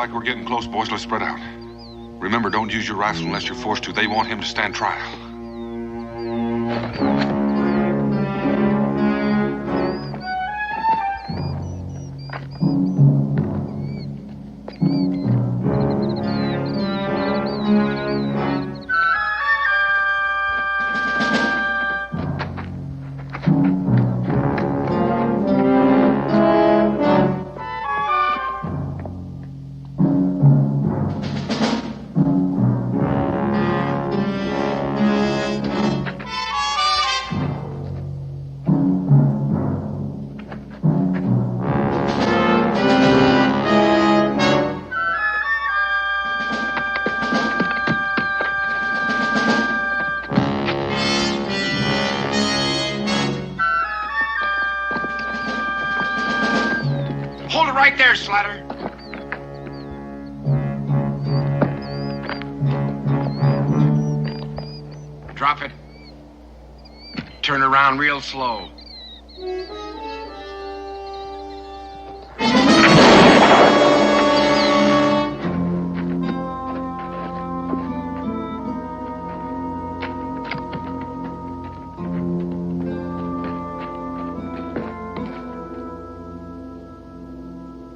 like we're getting close, boys. Let's spread out. Remember, don't use your rifle unless you're forced to. They want him to stand trial. Right there, Slatter. Drop it. Turn around real slow.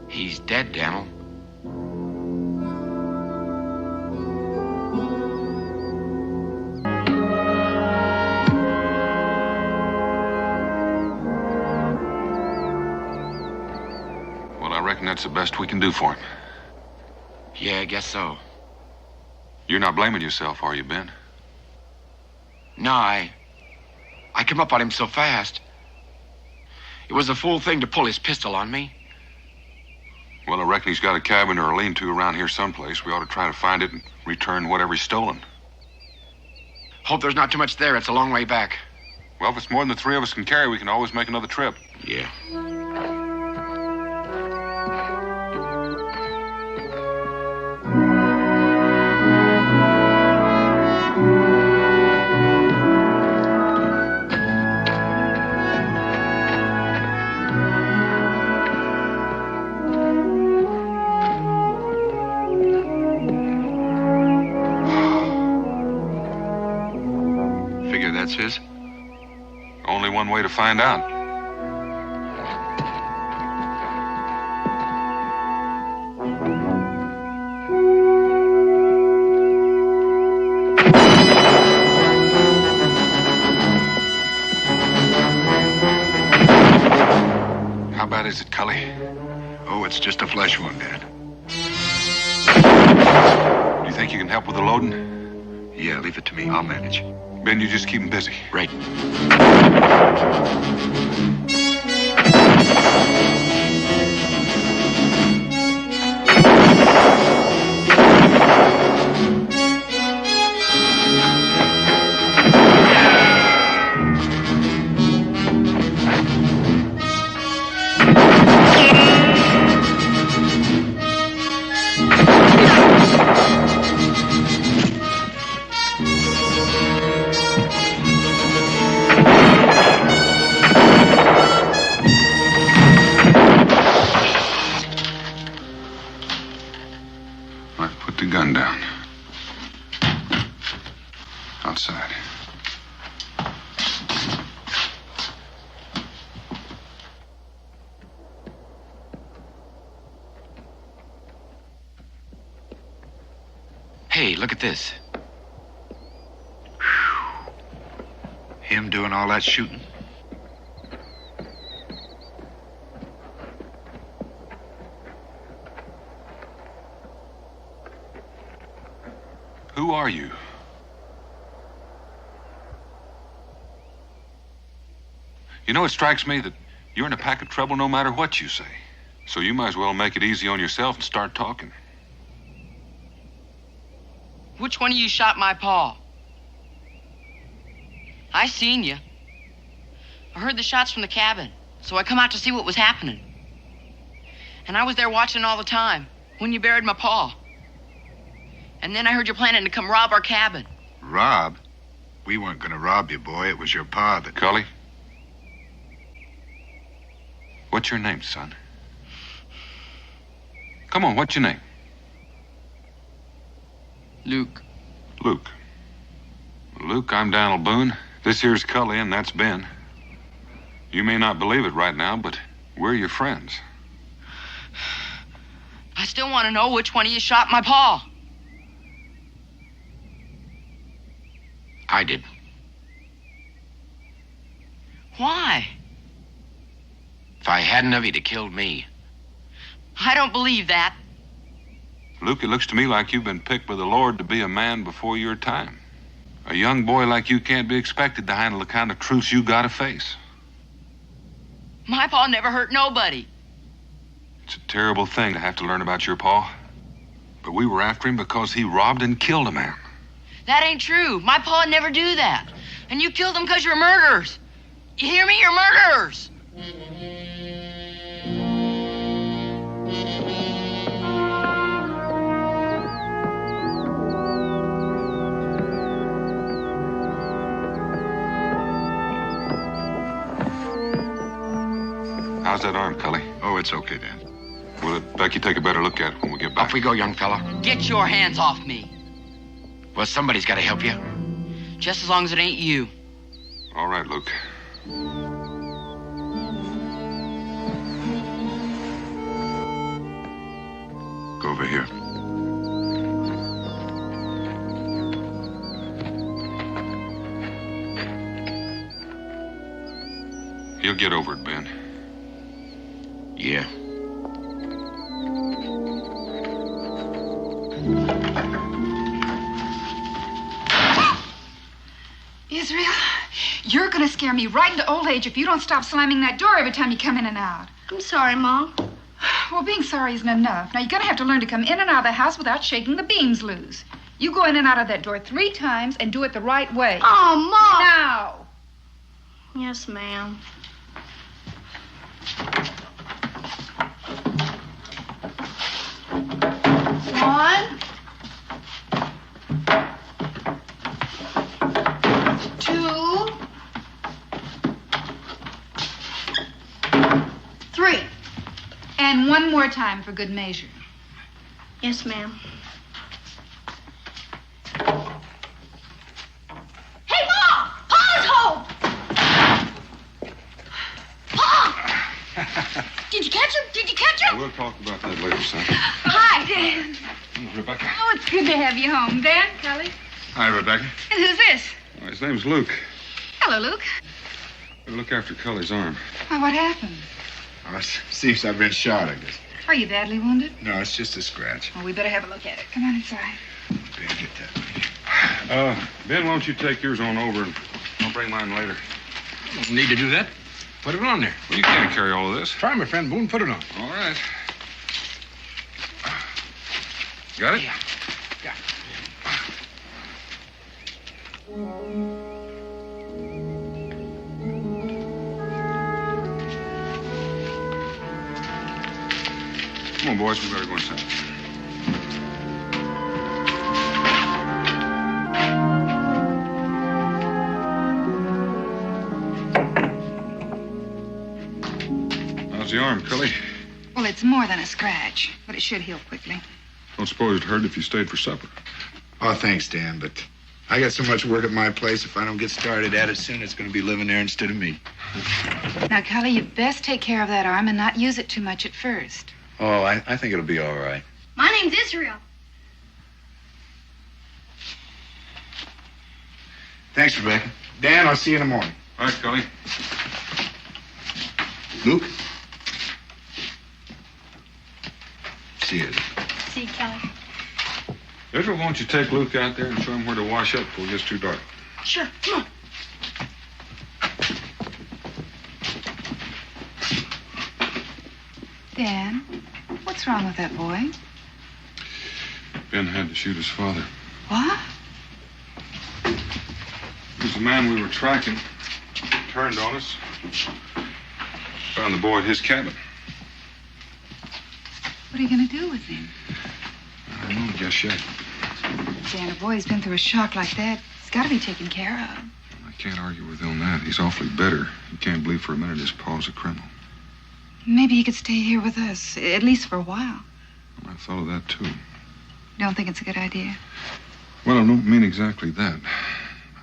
He's dead, Daniel. Well, I reckon that's the best we can do for him. Yeah, I guess so. You're not blaming yourself, are you, Ben? No, I come up on him so fast. It was a fool thing to pull his pistol on me. Well, I reckon he's got a cabin or a lean-to around here someplace. We ought to try to find it and return whatever he's stolen. Hope there's not too much there. It's a long way back. Well, if it's more than the three of us can carry, we can always make another trip. Yeah. That's his? Only one way to find out. How bad is it, Cully? Oh, it's just a flesh wound, Dad. Do you think you can help with the loading? Yeah, leave it to me. I'll manage. Ben, you just keep him busy. Right. Put the gun down. Outside. Hey, look at this. Him doing all that shooting? Who are you? You know, it strikes me that you're in a pack of trouble no matter what you say. So you might as well make it easy on yourself and start talking. Which one of you shot my pa? I seen you. I heard the shots from the cabin, so I come out to see what was happening. And I was there watching all the time, when you buried my pa. And then I heard you planning to come rob our cabin. Rob? We weren't gonna rob you, boy. It was your pa that... Cully? What's your name, son? Come on, what's your name? Luke. Luke. Luke, I'm Donald Boone. This here's Cully, and that's Ben. You may not believe it right now, but we're your friends. I still want to know which one of you shot my pa. I did. Why? If I hadn't of, he'd have killed me. I don't believe that. Luke, it looks to me like you've been picked by the Lord to be a man before your time. A young boy like you can't be expected to handle the kind of truths you gotta face. My pa never hurt nobody. It's a terrible thing to have to learn about your pa. But we were after him because he robbed and killed a man. That ain't true. My pa'd never do that. And you killed them because you're murderers. You hear me? You're murderers. How's that arm, Cully? Oh, it's okay, Dan. Will it, Becky, take a better look at it when we get back? Off we go, young fella. Get your hands off me. Well, somebody's got to help you. Just as long as it ain't you. All right, Luke. Go over here. He'll get over it, Ben. Yeah. Israel, you're gonna scare me right into old age if you don't stop slamming that door every time you come in and out. I'm sorry, Mom. Well, being sorry isn't enough. Now, you're gonna have to learn to come in and out of the house without shaking the beams loose. You go in and out of that door 3 times and do it the right way. Oh, Mom. Now! Yes, ma'am. One. 2. 3. And one more time for good measure. Yes, ma'am. Hey, Mom! Pa's home! Pa! Did you catch him? Did you catch him? We'll talk about that later, son. Hi, Dan. Rebecca. Oh, it's good to have you home. Dan, Kelly. Hi, Rebecca. And who's this? Well, his name's Luke. Hello, Luke. Better look after Cully's arm. Why, what happened? Oh, it seems I've been shot, I guess. Are you badly wounded? No, it's just a scratch. Well, we better have a look at it. Come on inside. Ben, get that. Ben, why don't you take yours on over and I'll bring mine later. Don't need to do that. Put it on there. Well, you can't carry all of this. Try, my friend Boone. Put it on. All right. Got it? Yeah. Come on, boys. We better go inside. How's the arm, Cully? Well, it's more than a scratch, but it should heal quickly. Don't suppose it'd hurt if you stayed for supper. Oh, thanks, Dan, but I got so much work at my place. If I don't get started at it soon, it's going to be living there instead of me. Now, Cully, you'd best take care of that arm and not use it too much at first. Oh, I think it'll be all right. My name's Israel. Thanks, Rebecca. Dan, I'll see you in the morning. All right, Cully. Luke? See you. See you, Kelly. Israel, won't you take Luke out there and show him where to wash up before it gets too dark? Sure. Come on. Dan, what's wrong with that boy? Ben had to shoot his father. What? It was the man we were tracking. Turned on us. Found the boy at his cabin. What are you going to do with him? I don't know, just yet. Dan, a boy's been through a shock like that. He's got to be taken care of. I can't argue with you on that. He's awfully bitter. He can't believe for a minute his pa's a criminal. Maybe he could stay here with us, at least for a while. I thought of that, too. Don't think it's a good idea? Well, I don't mean exactly that.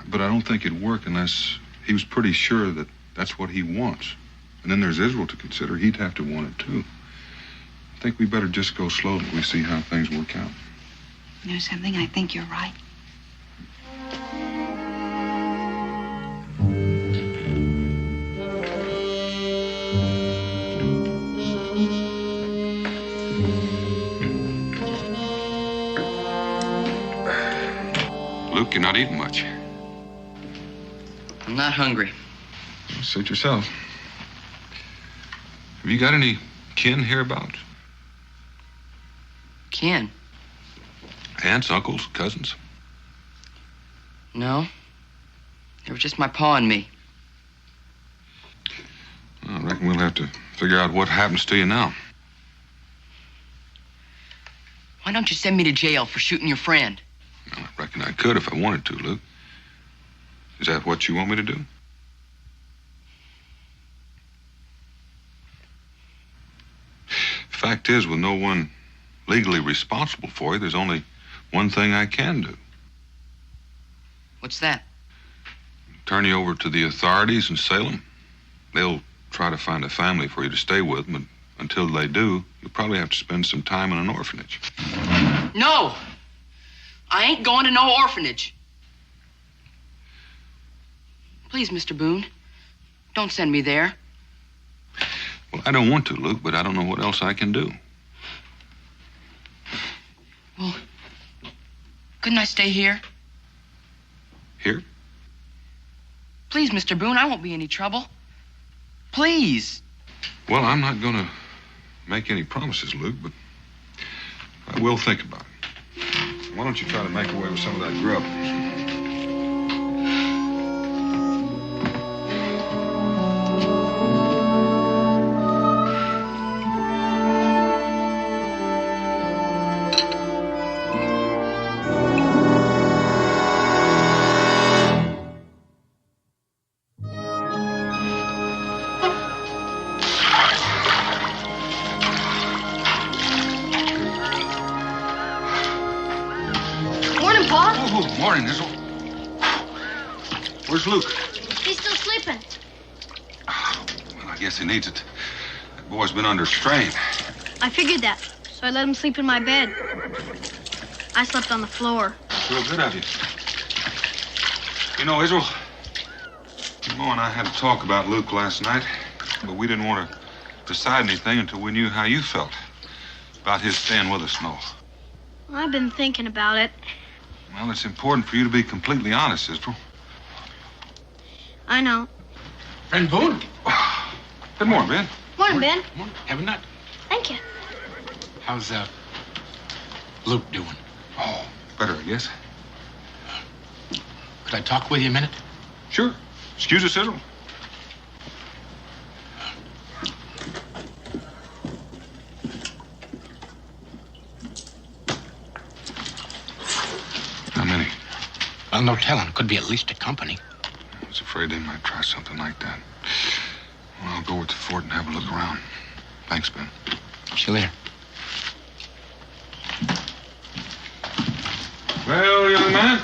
But I don't think it'd work unless he was pretty sure that that's what he wants. And then there's Israel to consider. He'd have to want it, too. I think we better just go slow till we see how things work out. You know something? I think you're right. Luke, you're not eating much. I'm not hungry. Suit yourself. Have you got any kin hereabouts? Kin? Aunts, uncles, cousins? No. It was just my pa and me. I reckon we'll have to figure out what happens to you now. Why don't you send me to jail for shooting your friend? Well, I reckon I could if I wanted to, Luke. Is that what you want me to do? Fact is, with no one legally responsible for you, there's only one thing I can do. What's that? Turn you over to the authorities in Salem. They'll try to find a family for you to stay with, but until they do, you'll probably have to spend some time in an orphanage. No! I ain't going to no orphanage. Please, Mr. Boone, don't send me there. Well, I don't want to, Luke, but I don't know what else I can do. Well, couldn't I stay here? Here? Please, Mr. Boone, I won't be any trouble. Please. Well, I'm not going to make any promises, Luke, but I will think about it. Why don't you try to make away with some of that grub? Morning, Israel. Where's Luke? He's still sleeping. Well, I guess he needs it. That boy's been under strain. I figured that, so I let him sleep in my bed. I slept on the floor. Real good of you. You know, Israel, Mo and I had a talk about Luke last night, but we didn't want to decide anything until we knew how you felt about his staying with us, Mo. I've been thinking about it. Well, it's important for you to be completely honest, Israel. I know. Friend Boone? Good morning, Ben. Morning, Ben. Morning. Have a nut. Thank you. How's Luke doing? Oh, better, I guess. Could I talk with you a minute? Sure. Excuse us, Israel. How many? Well, no telling. Could be at least a company. I was afraid they might try something like that. Well, I'll go with the fort and have a look around. Thanks, Ben. See you later. Well, young man,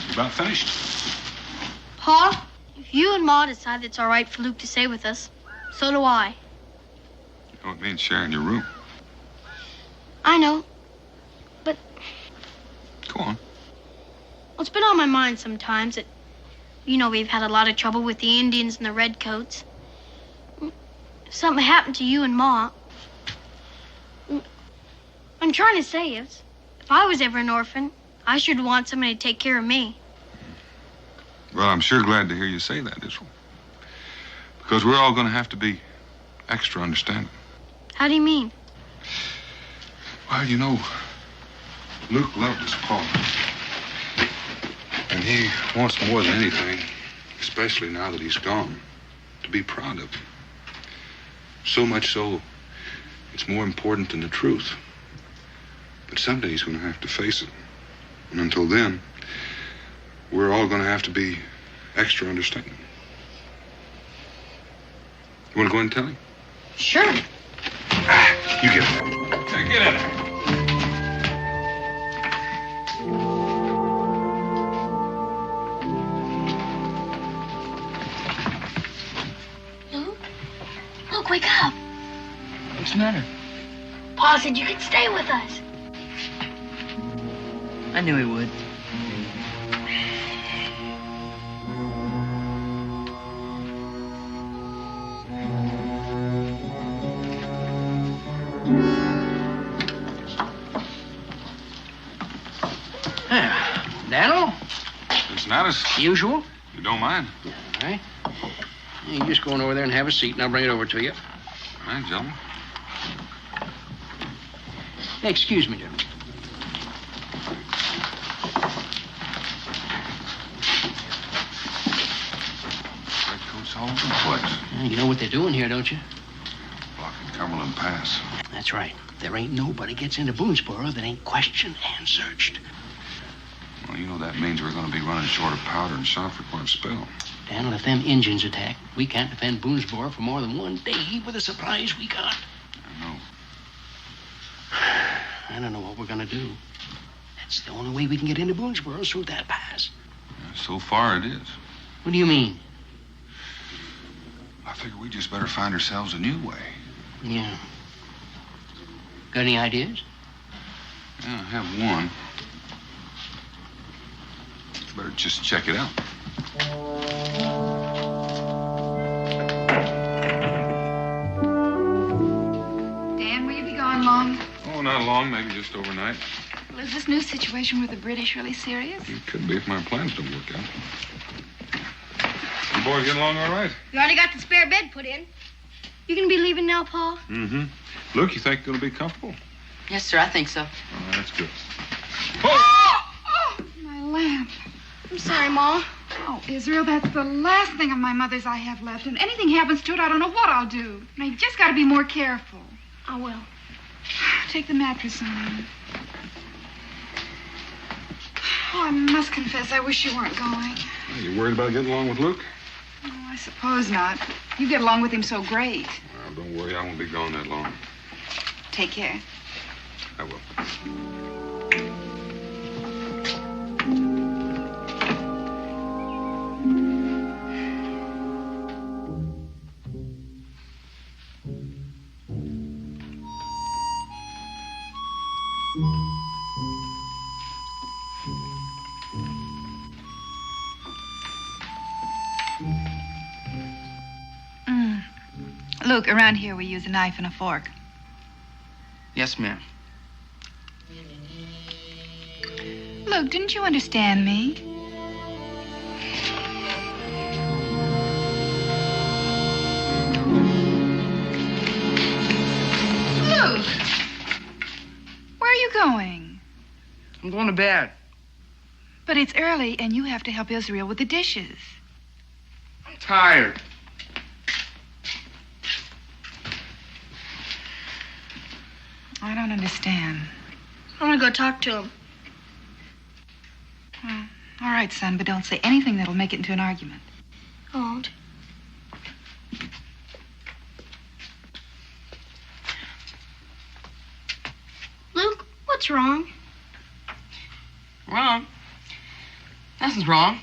you about finished? Pa, if you and Ma decide it's all right for Luke to stay with us, so do I. You know, it means sharing your room. I know. But, Go on. well, it's been on my mind sometimes that, you know, we've had a lot of trouble with the Indians and the Redcoats. If something happened to you and Ma, I'm trying to say is, if I was ever an orphan, I should want somebody to take care of me. Well, I'm sure glad to hear you say that, Israel. Because we're all going to have to be extra understanding. How do you mean? Well, you know, Luke loved his pa. And he wants more than anything, especially now that he's gone, to be proud of him. So much so, it's more important than the truth. But someday he's going to have to face it. And until then, we're all going to have to be extra understanding. You want to go in and tell him? Sure. You get it. Hey, get in there. Luke, wake up. What's the matter? Pa said you could stay with us. I knew he would. Daniel? It's not as Usual? you don't mind. All right. You just go on over there and have a seat, and I'll bring it over to you. All right, gentlemen. Hey, excuse me, gentlemen. Redcoats all over the place. Yeah, you know what they're doing here, don't you? Blocking Cumberland Pass. That's right. There ain't nobody gets into Boonesboro that ain't questioned and searched. Well, you know that means we're going to be running short of powder and shot for quite a spell. Daniel, if them Injuns attack, we can't defend Boonesboro for more than one day with the supplies we got. I know. I don't know what we're gonna do. That's the only way we can get into Boonesboro is through that pass. Yeah, so far it is. What do you mean? I figure we just better find ourselves a new way. Yeah. Got any ideas? Yeah, I have one. Better just check it out. Dan, will you be gone long? Oh, not long, maybe just overnight. Well, is this new situation with the British really serious? It could be if my plans don't work out. You boys getting along all right? You already got the spare bed put in. You gonna be leaving now, Pa? Mm-hmm. Luke, you think you're going to be comfortable? Yes, sir, I think so. Oh, that's good. Oh, my lamp. I'm sorry, Ma. Oh, Israel, that's the last thing of my mother's I have left. And anything happens to it, I don't know what I'll do. Now, you've just got to be more careful. I will. Take the mattress on. Oh, I must confess, I wish you weren't going. Are you worried about getting along with Luke? Oh, I suppose not. You get along with him so great. Well, don't worry, I won't be gone that long. Take care. I will. Luke, around here we use a knife and a fork. Yes, ma'am. Luke, didn't you understand me? Luke! Where are you going? I'm going to bed. But it's early and you have to help Israel with the dishes. I'm tired. I don't understand. I want to go talk to him. Well, all right, son, but don't say anything that'll make it into an argument. I won't. Luke, what's wrong? Wrong? Nothing's wrong.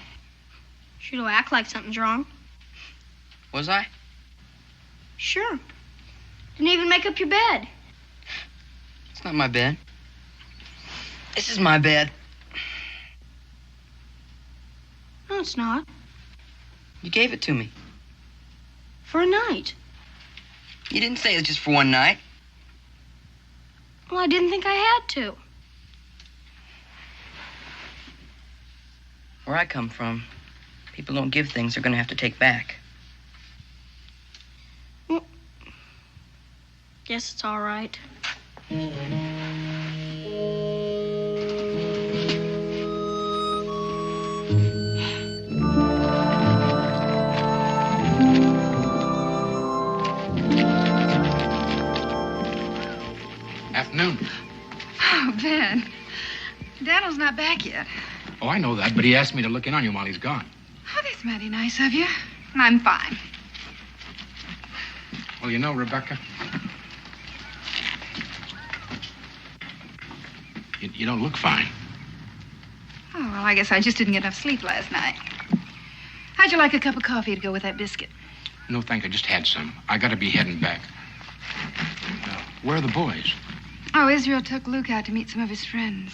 Sure don't act like something's wrong. Was I? Sure. Didn't even make up your bed. It's not my bed. This is my bed. No, it's not. You gave it to me. For a night. You didn't say it was just for one night. Well, I didn't think I had to. Where I come from, people don't give things they're going to have to take back. Well, guess it's all right. Afternoon. Oh, Ben. Daniel's not back yet. Oh, I know that, but he asked me to look in on you while he's gone. Oh, that's mighty nice of you. I'm fine. Well, you know, Rebecca, you don't look fine. Oh, well, I guess I just didn't get enough sleep last night. How'd you like a cup of coffee to go with that biscuit? No, thank you. I just had some. I gotta be heading back. Where are the boys? Oh, Israel took Luke out to meet some of his friends.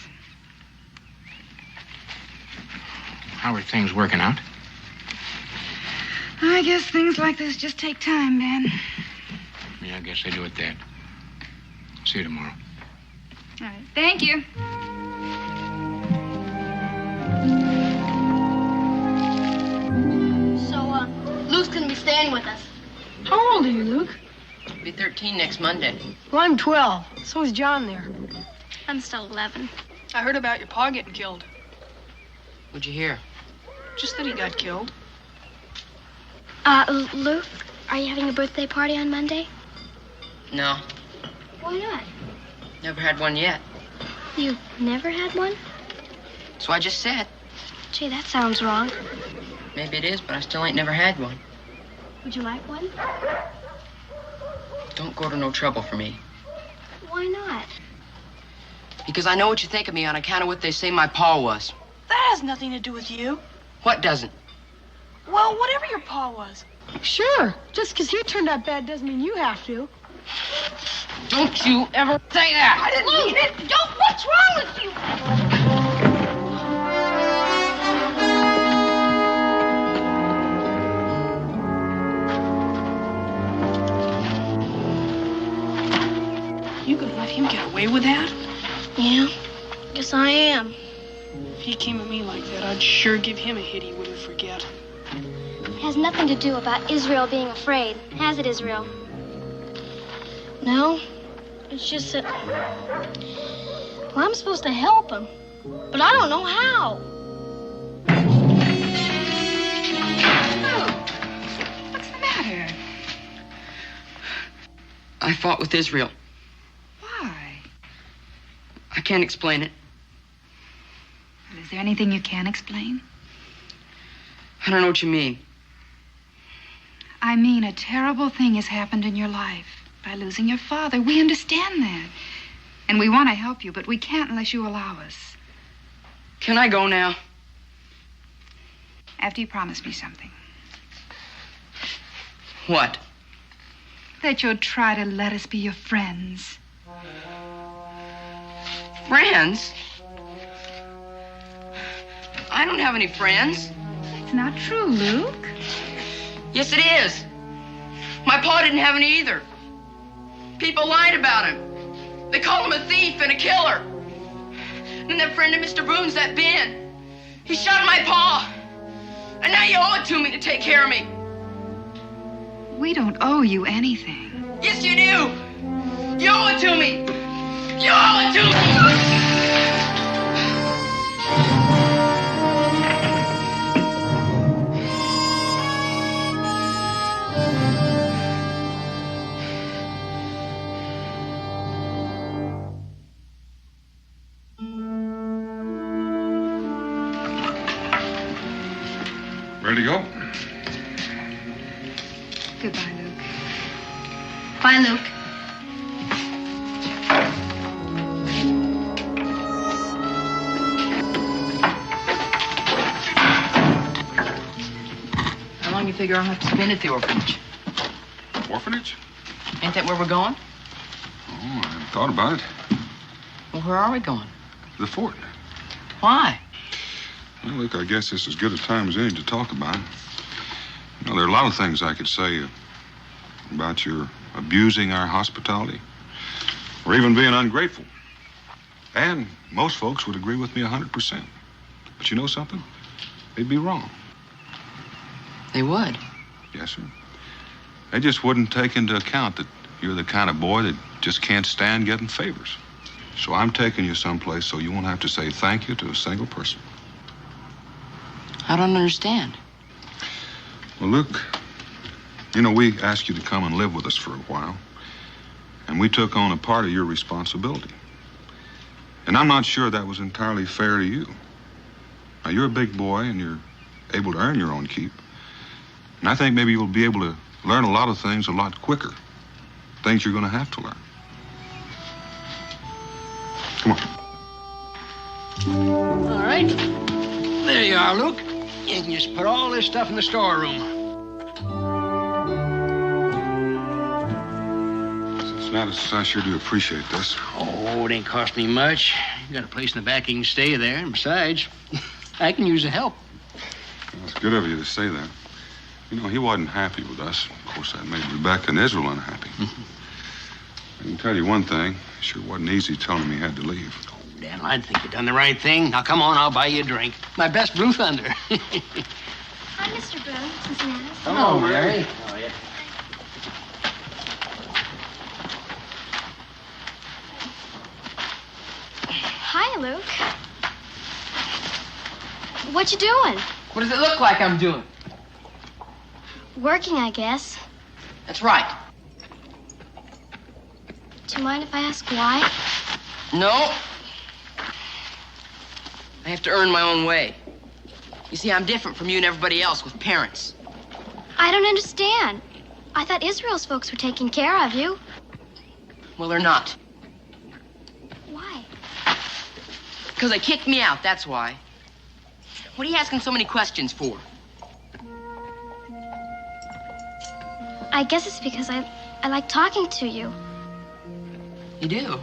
How are things working out? I guess things like this just take time, Ben. Yeah, I guess they do it, Dad. See you tomorrow. All right. Thank you. So, Luke's gonna be staying with us. How old are you, Luke? I'll be 13 next Monday. Well, I'm 12. So is John there. I'm still 11. I heard about your pa getting killed. What'd you hear? Just that he got killed. Luke, are you having a birthday party on Monday? No, Why not? never had one yet. You've never had one? So I just said. Gee, that sounds wrong. Maybe it is, but I still ain't never had one. Would you like one? Don't go to no trouble for me. Why not? Because I know what you think of me on account of what they say my pa was. That has nothing to do with you. What doesn't? Well, whatever your pa was. Sure. Just because he turned out bad doesn't mean you have to. Don't you ever say that! I didn't mean it. Don't. What's wrong with you? You gonna let him get away with that? Yeah, guess I am. If he came at me like that, I'd sure give him a hit he wouldn't forget. It has nothing to do about Israel being afraid, has it, Israel? No, it's just that... Well, I'm supposed to help him, but I don't know how. What's the matter? I fought with Israel. Why? I can't explain it. Well, is there anything you can explain? I don't know what you mean. I mean, a terrible thing has happened in your life by losing your father. We understand that. And we want to help you, but we can't unless you allow us. Can I go now? After you promise me something. What? That you'll try to let us be your friends. Friends? I don't have any friends. It's not true, Luke. Yes, it is. My pa didn't have any either. People lied about him. They called him a thief and a killer. And that friend of Mr. Boone's, that Ben, he shot my pa. And now you owe it to me to take care of me. We don't owe you anything. Yes, you do. You owe it to me. You owe it to me. Ready to go? Goodbye, Luke. Bye, Luke. How long you figure I'll have to spend at the orphanage? Orphanage? Ain't that where we're going? Oh, I hadn't thought about it. Well, where are we going? The fort. Why? Well, look, I guess this is as good a time as any to talk about it. You know, there are a lot of things I could say about your abusing our hospitality, or even being ungrateful. And most folks would agree with me 100%. But you know something? They'd be wrong. They would. Yes, sir. They just wouldn't take into account that you're the kind of boy that just can't stand getting favors. So I'm taking you someplace so you won't have to say thank you to a single person. I don't understand. Well, Luke, you know, we asked you to come and live with us for a while, and we took on a part of your responsibility. And I'm not sure that was entirely fair to you. Now, you're a big boy, and you're able to earn your own keep. And I think maybe you'll be able to learn a lot of things a lot quicker. Things you're going to have to learn. Come on. All right. There you are, Luke. You can just put all this stuff in the storeroom. Cincinnatus, I sure do appreciate this. Oh, it ain't cost me much. You got a place in the back you can stay there. And besides, I can use the help. Well, it's good of you to say that. You know, he wasn't happy with us. Of course, that made Rebecca and Israel unhappy. I can tell you one thing. It sure wasn't easy telling him he had to leave. Oh, Dan, I think you done the right thing. Now, come on, I'll buy you a drink. My best Blue Thunder. Hi, Mr. Boone, Cincinnatus. Hello, Mary. Oh, yeah. Hi, Luke. What you doing? What does it look like I'm doing? Working, I guess. That's right. Do you mind if I ask why? No. I have to earn my own way. You see, I'm different from you and everybody else with parents. I don't understand. I thought Israel's folks were taking care of you. Well, they're not. Why? Because they kicked me out, that's why. What are you asking so many questions for? I guess it's because I like talking to you. You do?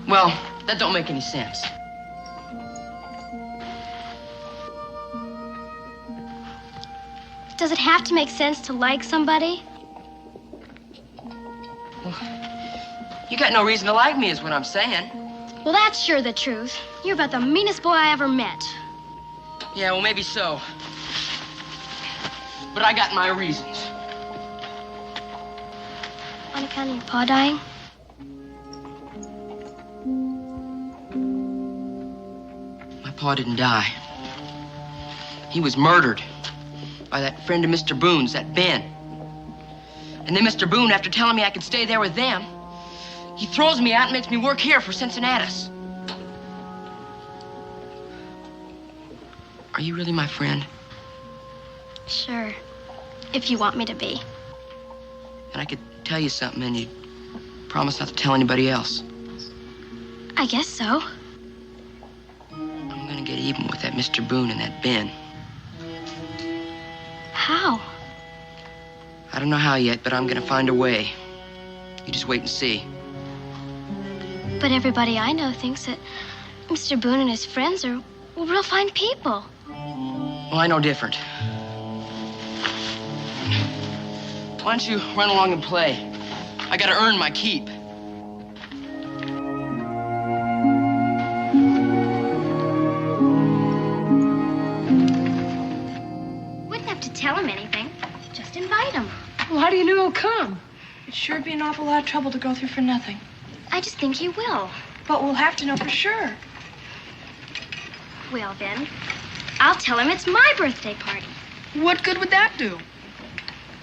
Well, that don't make any sense. Does it have to make sense to like somebody? You got no reason to like me is what I'm saying. Well, that's sure the truth. You're about the meanest boy I ever met. Yeah, well, maybe so. But I got my reasons. On account of your pa dying? My pa didn't die. He was murdered by that friend of Mr. Boone's, that Ben. And then Mr. Boone, after telling me I could stay there with them, he throws me out and makes me work here for Cincinnatus. Are you really my friend? Sure. If you want me to be. And I could tell you something and you'd promise not to tell anybody else. I guess so. I'm gonna get even with that Mr. Boone and that Ben. How? I don't know how yet, but I'm gonna find a way. You just wait and see. But everybody I know thinks that Mr. Boone and his friends are real fine people. Well, I know different. Why don't you run along and play? I gotta earn my keep. Wouldn't have to tell him anything. Just invite him. Well, how do you know he'll come? It'd sure be an awful lot of trouble to go through for nothing. I just think he will. But we'll have to know for sure. Well, then, I'll tell him it's my birthday party. What good would that do?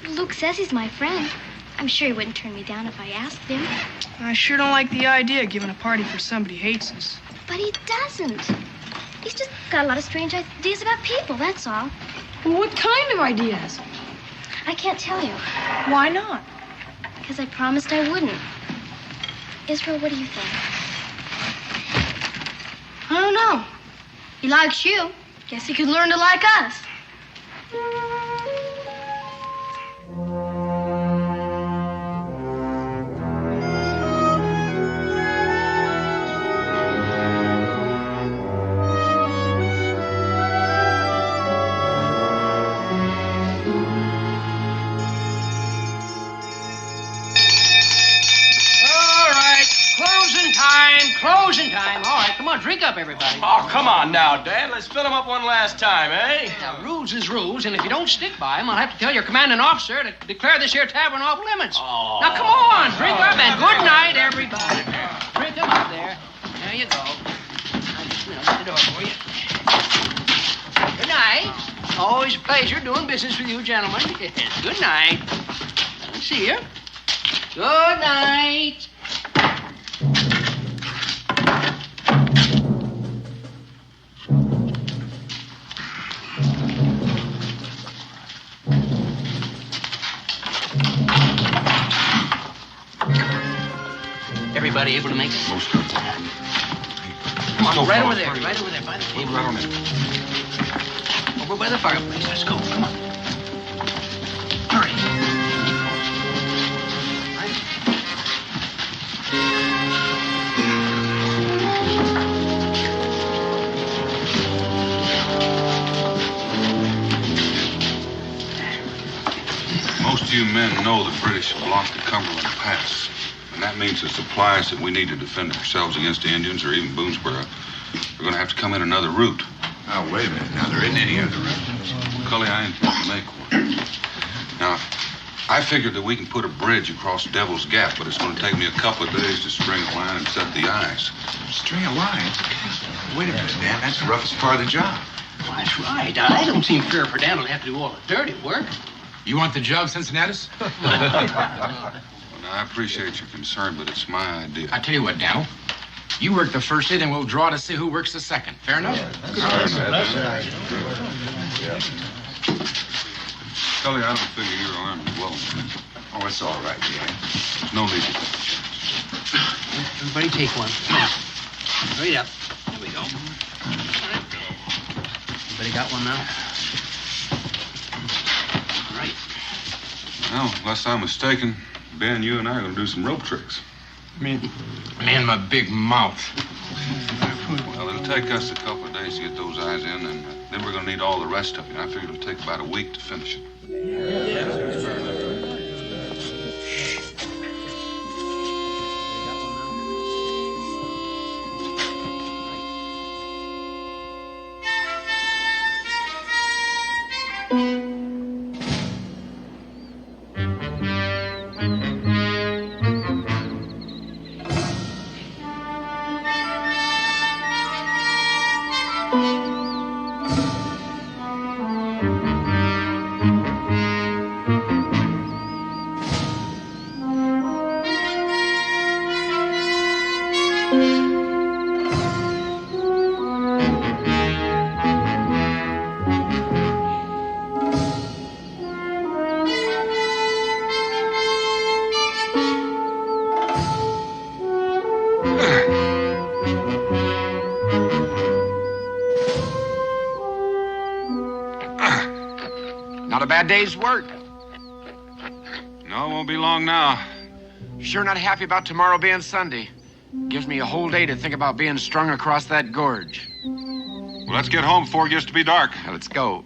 Luke says he's my friend. I'm sure he wouldn't turn me down if I asked him. I sure don't like the idea of giving a party for somebody who hates us. But he doesn't. He's just got a lot of strange ideas about people, that's all. Well, what kind of ideas? I can't tell you. Why not? Because I promised I wouldn't. Israel, what do you think? I don't know. He likes you. Guess he could learn to like us. Closing time. All right, come on, drink up, everybody. Oh, come on now, Dad. Let's fill them up one last time, eh? Now, rules is rules, and if you don't stick by them, I'll have to tell your commanding officer to declare this here tavern off limits. Oh. Now, come on, drink up, and good night, everybody. Drink them up there. There you go. I'll just open the door for you. Good night. Always a pleasure doing business with you, gentlemen. Yes, good night. I'll see you. Good night. Everybody able to make it? Most of them. Come on, right over there, by the table. Right on in. Over by the fireplace. Let's go, come on. Hurry. Most of you men know the British have blocked the Cumberland Pass. And that means the supplies that we need to defend ourselves against the Indians or even Boonesboro are going to have to come in another route. Oh, wait a minute. Now, there isn't any other route. Cully, I intend to make one. Now, I figured that we can put a bridge across Devil's Gap, but it's going to take me a couple of days to string a line and set the ice. String a line? Wait a minute, Dan. That's the roughest part of the job. Well, that's right. I don't seem fair for Dan to have to do all the dirty work. You want the job, Cincinnatus? Well, now, I appreciate your concern, but it's my idea. I tell you what, Daniel. You work the first hit, and we'll draw to see who works the second. Fair enough? Cully, I don't figure your arm is well. Oh, it's all right, Dan. There's no need to. Everybody take one. Come on. Hurry up. There we go. Everybody got one now? All right. Well, unless I'm mistaken, Ben, you and I are going to do some rope tricks. Man, my big mouth. Well, it'll take us a couple of days to get those eyes in, and then we're going to need all the rest of it. I figure it'll take about a week to finish it. Not a bad day's work. No, it won't be long now. Sure not happy about tomorrow being Sunday. Gives me a whole day to think about being strung across that gorge. Well, let's get home before it gets to be dark. Let's go.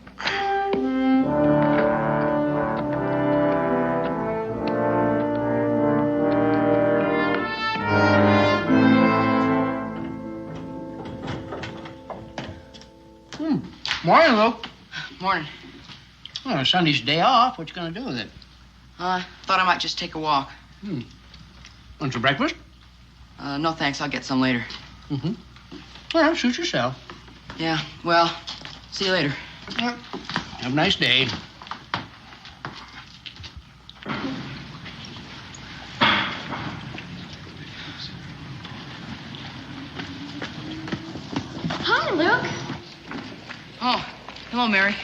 Morning, Luke. Morning. Well, Sunday's day off. What you gonna do with it? Thought I might just take a walk. Want some breakfast? No thanks, I'll get some later. Mm-hmm. Well, suit yourself. Yeah, well, see you later. Yep. Have a nice day. Hi, Luke. Oh, hello, Mary.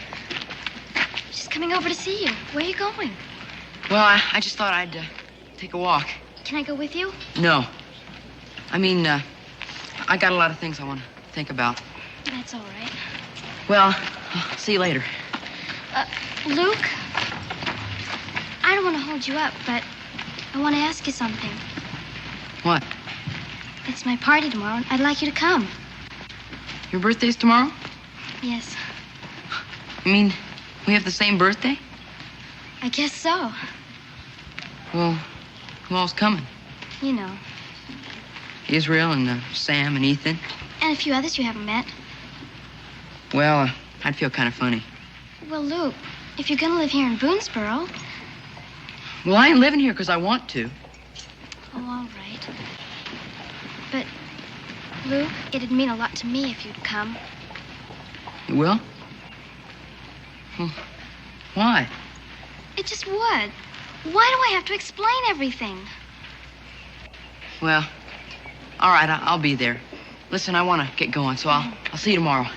Just coming over to see you. Where are you going? Well, I just thought I'd take a walk. Can I go with you? No. I mean, I got a lot of things I want to think about. That's all right. Well, I'll see you later. Luke, I don't want to hold you up, but I want to ask you something. What? It's my party tomorrow, and I'd like you to come. Your birthday's tomorrow? Yes, You mean we have the same birthday? I guess so. Well, who all's coming? You know. Israel and Sam and Ethan. And a few others you haven't met. Well, I'd feel kind of funny. Well, Luke, if you're going to live here in Boonesboro... Well, I ain't living here because I want to. Oh, all right. But, Luke, it'd mean a lot to me if you'd come. You will? Well, why? It just would. Why do I have to explain everything? Well, all right, I'll be there. Listen, I want to get going, so I'll see you tomorrow.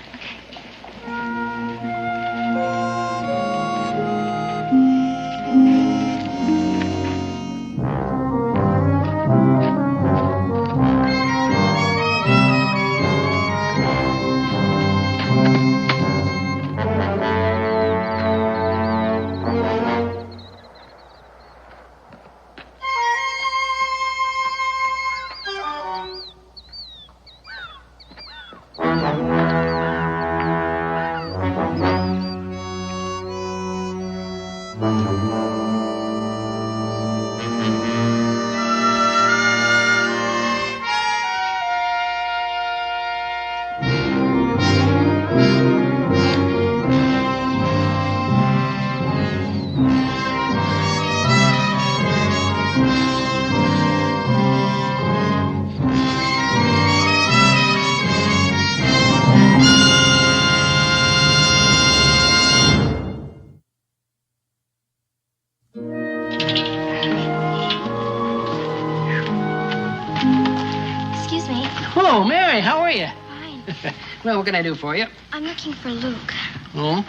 Hi, how are you? Fine. Well, what can I do for you? I'm looking for Luke. Oh?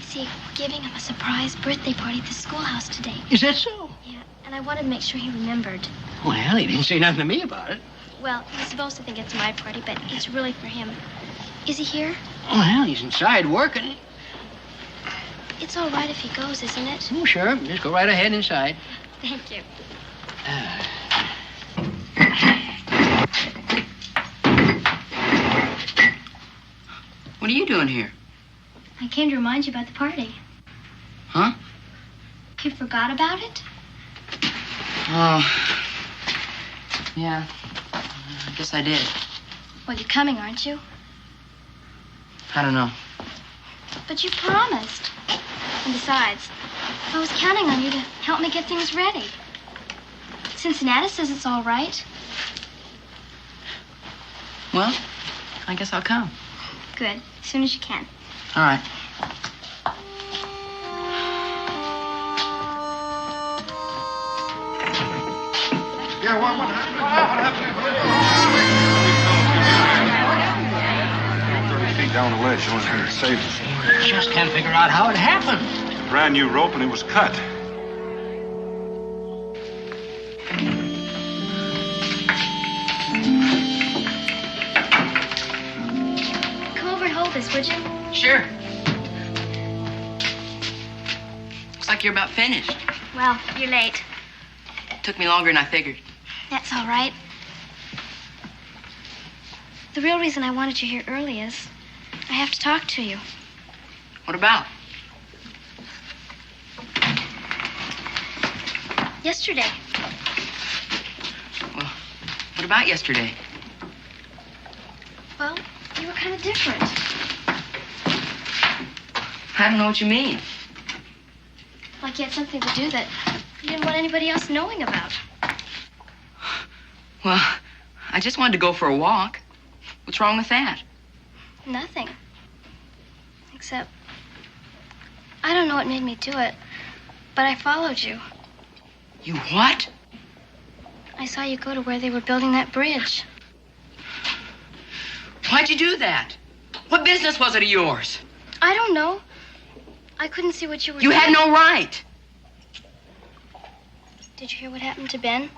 See, we're giving him a surprise birthday party at the schoolhouse today. Is that so? Yeah, and I wanted to make sure he remembered. Well, he didn't say nothing to me about it. Well, he's supposed to think it's my party, but it's really for him. Is he here? Well, he's inside working. It's all right if he goes, isn't it? Oh, sure. Just go right ahead inside. Thank you. What are you doing here? I came to remind you about the party. Huh? You forgot about it? Oh. Yeah. I guess I did. Well, you're coming, aren't you? I don't know. But you promised. And besides, I was counting on you to help me get things ready. Cincinnati says it's all right. Well, I guess I'll come. Good. As soon as you can. All right. Yeah, what happened? 30 feet down the ledge, no one's going to save us. Just can't figure out how it happened. Brand new rope and it was cut. Come over and hold this, would you? Sure. Looks like you're about finished. Well, you're late. Took me longer than I figured. That's all right. The real reason I wanted you here early is I have to talk to you. What about? Yesterday. Well, what about yesterday? Well, you were kind of different. I don't know what you mean. Like you had something to do that you didn't want anybody else knowing about. Well, I just wanted to go for a walk. What's wrong with that? Nothing. Except, I don't know what made me do it, but I followed you. You what? I saw you go to where they were building that bridge. Why'd you do that? What business was it of yours? I don't know. I couldn't see what you were You doing. had no right. Did you hear what happened to Ben?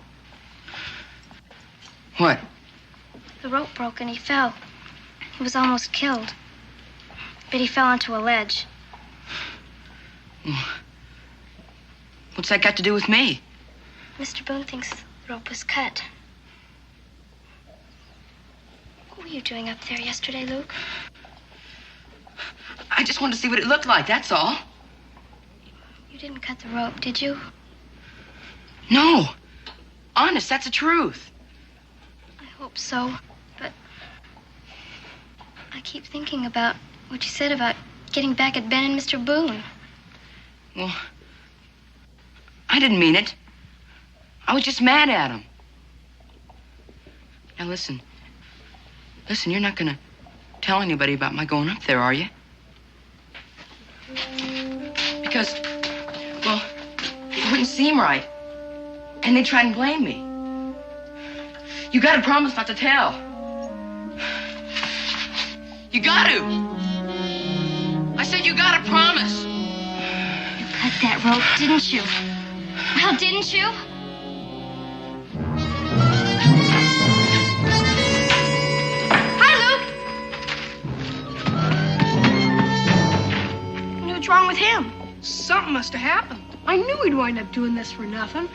What? The rope broke and he fell. He was almost killed. But he fell onto a ledge. What's that got to do with me? Mr. Boone thinks the rope was cut. What were you doing up there yesterday, Luke? I just wanted to see what it looked like, that's all. You didn't cut the rope, did you? No. Honest, that's the truth. I hope so, but I keep thinking about what you said about getting back at Ben and Mr. Boone. Well, I didn't mean it. I was just mad at him. Now listen. Listen, you're not gonna tell anybody about my going up there, are you? Because, well, it wouldn't seem right. And they'd try and blame me. You gotta promise not to tell. You got to. I said you gotta promise. You cut that rope, didn't you? Well, didn't you? Hi, Luke. What's wrong with him? Something must have happened. I knew he'd wind up doing this for nothing.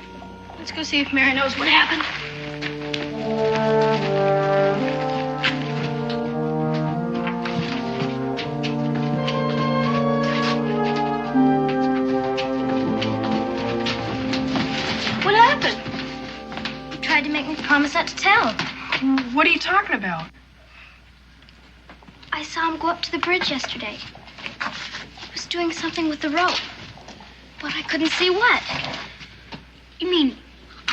Let's go see if Mary knows what happened. What happened? You tried to make me promise not to tell. What are you talking about? I saw him go up to the bridge yesterday. He was doing something with the rope. But I couldn't see what. You mean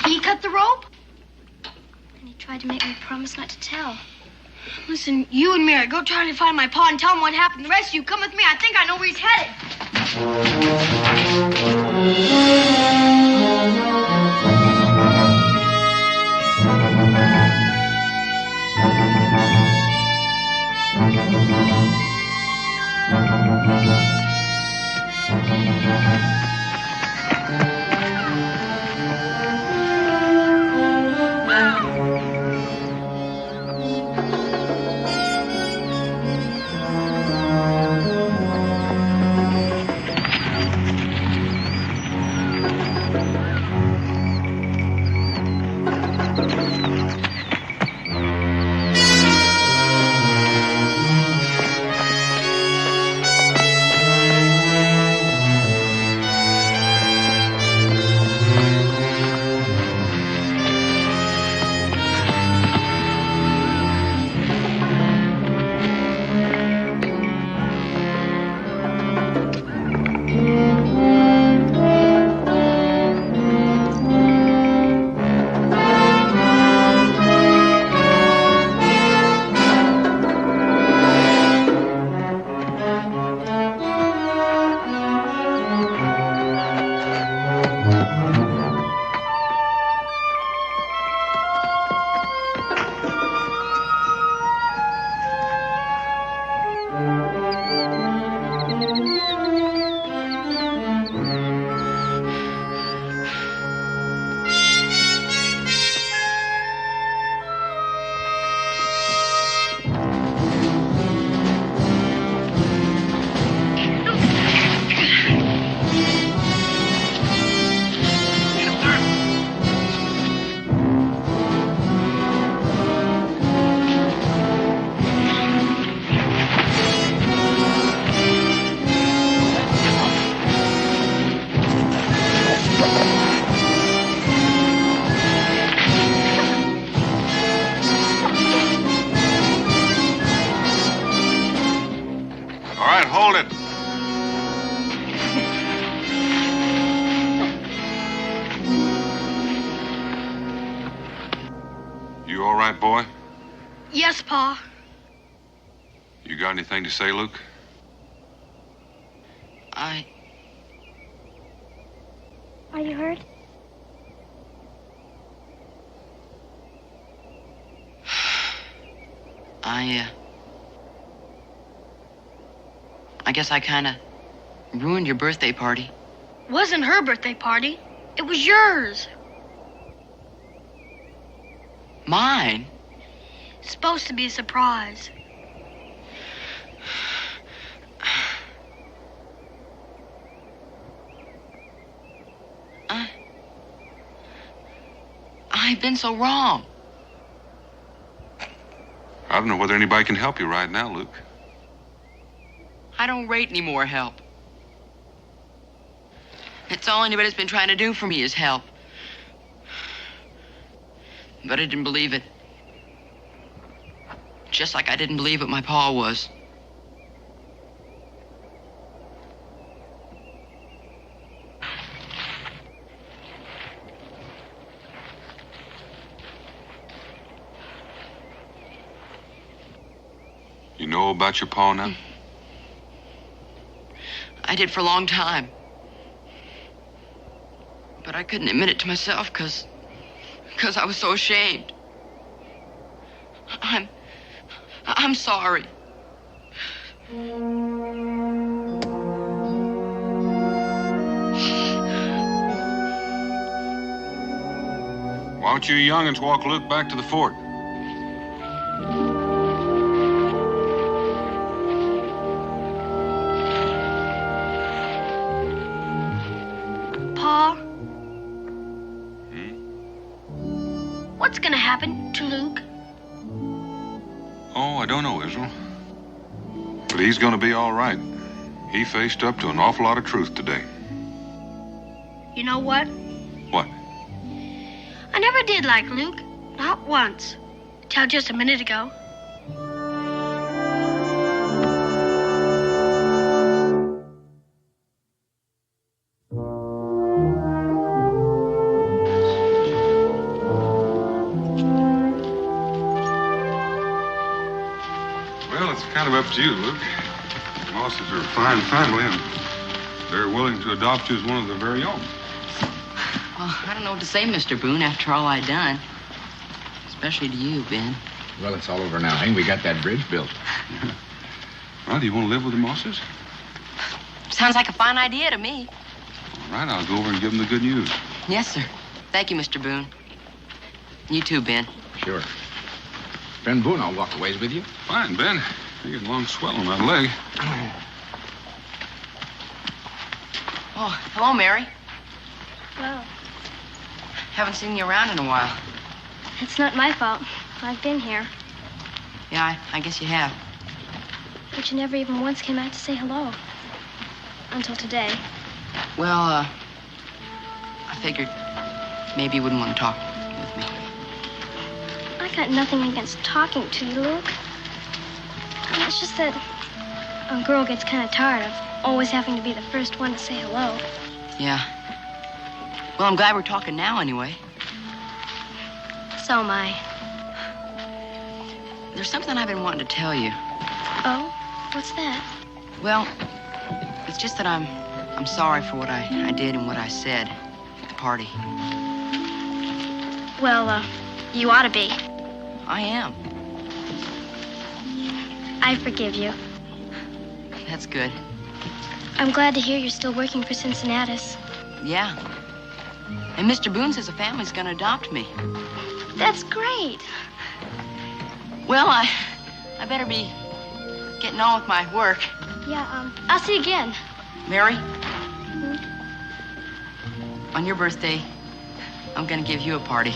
he cut the rope? And he tried to make me promise not to tell. Listen, you and Mary, go try to find my pa and tell him what happened. The rest of you, come with me. I think I know where he's headed. right, boy? Yes, Pa. You got anything to say, Luke? Are you hurt? I guess I kind of ruined your birthday party. Wasn't her birthday party. It was yours. Mine? It's supposed to be a surprise. I've been so wrong. I don't know whether anybody can help you right now, Luke. I don't rate any more help. It's all anybody's been trying to do for me is help. But I didn't believe it. Just like I didn't believe what my pa was. You know about your pa now? I did for a long time. But I couldn't admit it to myself because I was so ashamed. I'm sorry. Why don't you young'uns walk Luke back to the fort? Pa? What's gonna happen to Luke? Oh, I don't know, Israel. But he's gonna be all right. He faced up to an awful lot of truth today. You know what? What? I never did like Luke. Not once. Till just a minute ago. Well, it's kind of up to you, Luke. The Mosses are a fine family, and they're willing to adopt you as one of their very own. Well, I don't know what to say, Mr. Boone, after all I'd done. Especially to you, Ben. Well, it's all over now. Hey, we got that bridge built. Well, do you want to live with the Mosses? Sounds like a fine idea to me. All right, I'll go over and give them the good news. Yes, sir. Thank you, Mr. Boone. You too, Ben. Sure. Ben Boone, I'll walk a ways with you. Fine, Ben. You get a long swell on that leg. Oh, hello, Mary. Well, Haven't seen you around in a while. it's not my fault. I've been here. Yeah, I guess you have. But you never even once came out to say hello. Until today. Well, I figured maybe you wouldn't want to talk with me. I got nothing against talking to you, Luke. It's just that a girl gets kind of tired of always having to be the first one to say hello. Yeah. Well, I'm glad we're talking now anyway. So am I. There's something I've been wanting to tell you. Oh? What's that? Well, it's just that I'm sorry for what I did and what I said at the party. Well, you ought to be. I am. I forgive you. That's good. I'm glad to hear you're still working for Cincinnatus. Yeah. And Mr. Boone says the family's gonna adopt me. That's great. Well, I better be getting on with my work. Yeah, I'll see you again. Mary? On your birthday, I'm gonna give you a party.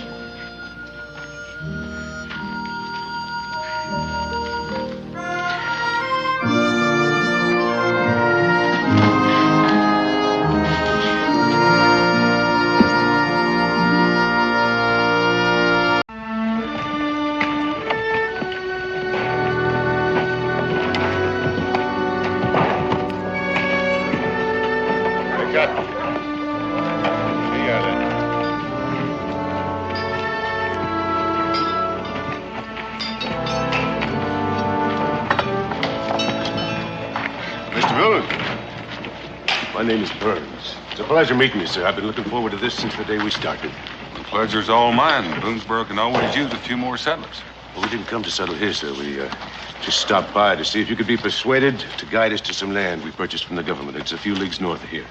My name is Burns. It's a pleasure meeting you, sir. I've been looking forward to this since the day we started. The pleasure's all mine. Boonesboro can always use a few more settlers. Well, we didn't come to settle here, sir. We just stopped by to see if you could be persuaded to guide us to some land we purchased from the government. It's a few leagues north of here.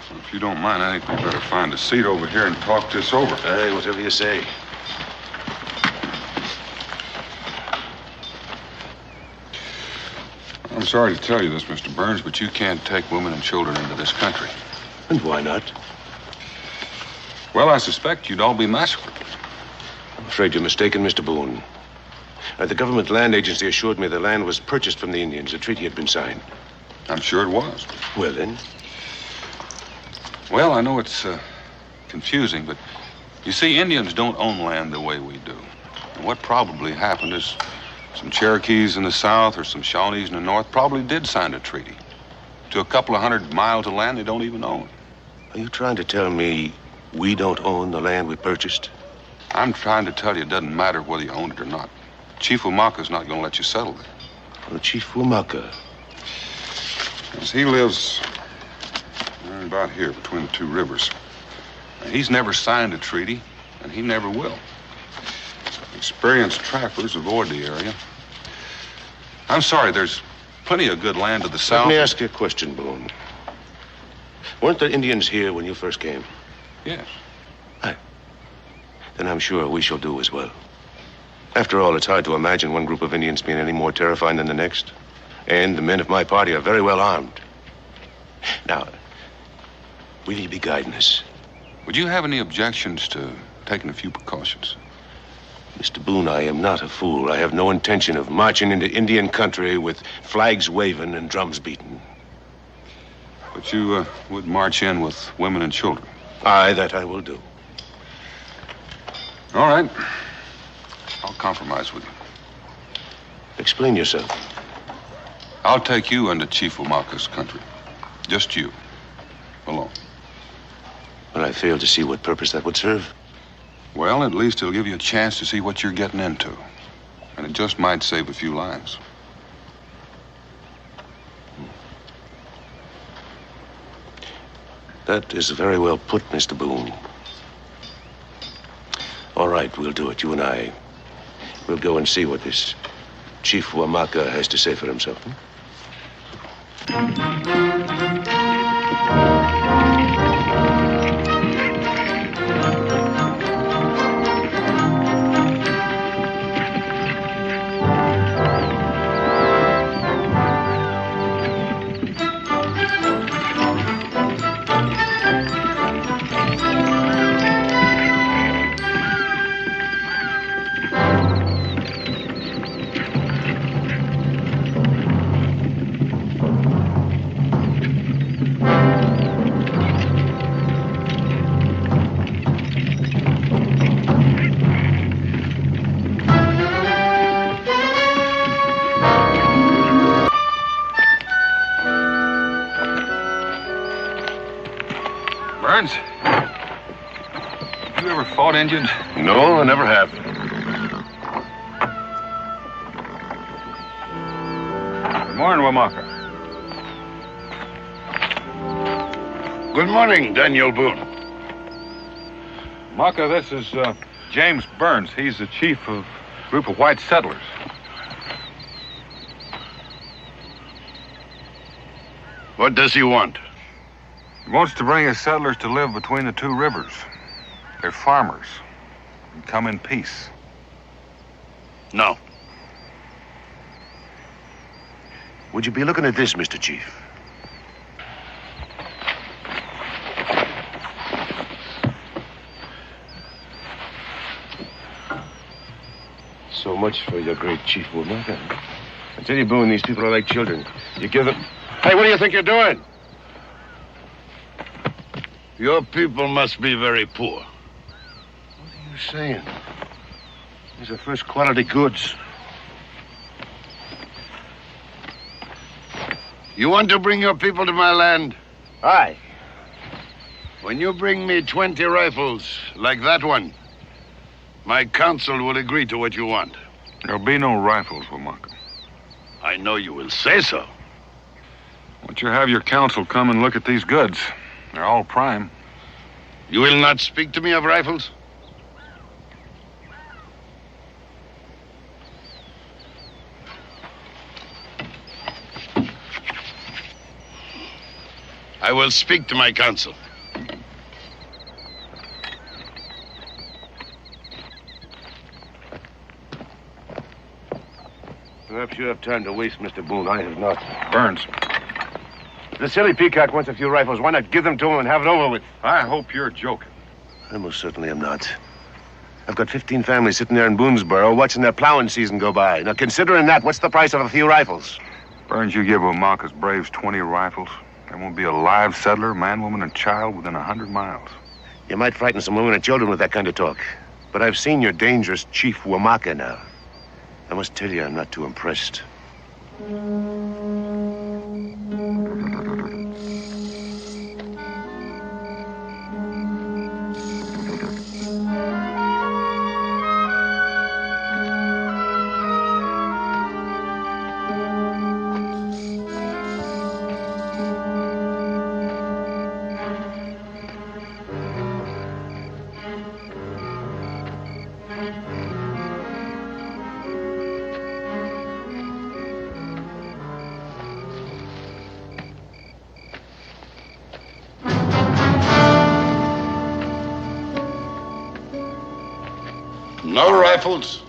Well, if you don't mind, I think we better find a seat over here and talk this over. Hey, whatever you say. I'm sorry to tell you this, Mr. Burns, but you can't take women and children into this country. And why not? Well, I suspect you'd all be massacred. I'm afraid you're mistaken, Mr. Boone. The government land agency assured me the land was purchased from the Indians. A treaty had been signed. I'm sure it was. Well, then? Well, I know it's confusing, but you see, Indians don't own land the way we do. And what probably happened is some Cherokees in the south or some Shawnees in the north probably did sign a treaty to a couple of 100 miles of land they don't even own. Are you trying to tell me we don't own the land we purchased? I'm trying to tell you it doesn't matter whether you own it or not. Chief Wamaka's not going to let you settle there. Well, Chief Wamaka? Yes, he lives about here between the two rivers. He's never signed a treaty, and he never will. Experienced trappers avoid the area. I'm sorry, there's plenty of good land to the south. Let me ask you a question, Boone. Weren't there Indians here when you first came? Yes. Aye. Then I'm sure we shall do as well. After all, it's hard to imagine one group of Indians being any more terrifying than the next. And the men of my party are very well armed. Now, will you be guiding us? Would you have any objections to taking a few precautions? Mr. Boone, I am not a fool. I have no intention of marching into Indian country with flags waving and drums beating. But you would march in with women and children? Aye, that I will do. All right. I'll compromise with you. Explain yourself. I'll take you into Chief Wamaka's country. Just you. Alone. Well, I fail to see what purpose that would serve. Well, at least it'll give you a chance to see what you're getting into. And it just might save a few lives. That is very well put, Mr. Boone. All right, we'll do it, you and I. We'll go and see what this Chief Wamaka has to say for himself. Burns, you ever fought Indians? No, I never have. Good morning, Wamaka. Good morning, Daniel Boone. Wamaka, this is James Burns. He's the chief of a group of white settlers. What does he want? He wants to bring his settlers to live between the two rivers. They're farmers and come in peace. No. Would you be looking at this, Mr. Chief? So much for your great Chief Wamaka. I tell you, Boone, these people are like children. You give them... Hey, what do you think you're doing? Your people must be very poor. What are you saying? These are first quality goods. You want to bring your people to my land? Aye. When you bring me 20 rifles like that one, my council will agree to what you want. There'll be no rifles, Wamaka. I know you will say so. Why don't you have your counsel come and look at these goods? They're all prime. You will not speak to me of rifles? I will speak to my counsel. Perhaps you have time to waste, Mr. Boone. I have not. Burns. The silly peacock wants a few rifles. Why not give them to him and have it over with? I hope you're joking. I most certainly am not. I've got 15 families sitting there in Boonesboro watching their plowing season go by. Now, considering that, what's the price of a few rifles? Burns, you give Omaka's braves 20 rifles. There won't be a live settler, man, woman, and child within 100 miles. You might frighten some women and children with that kind of talk. But I've seen your dangerous Chief Wamaka now. I must tell you, I'm not too impressed. No rifles,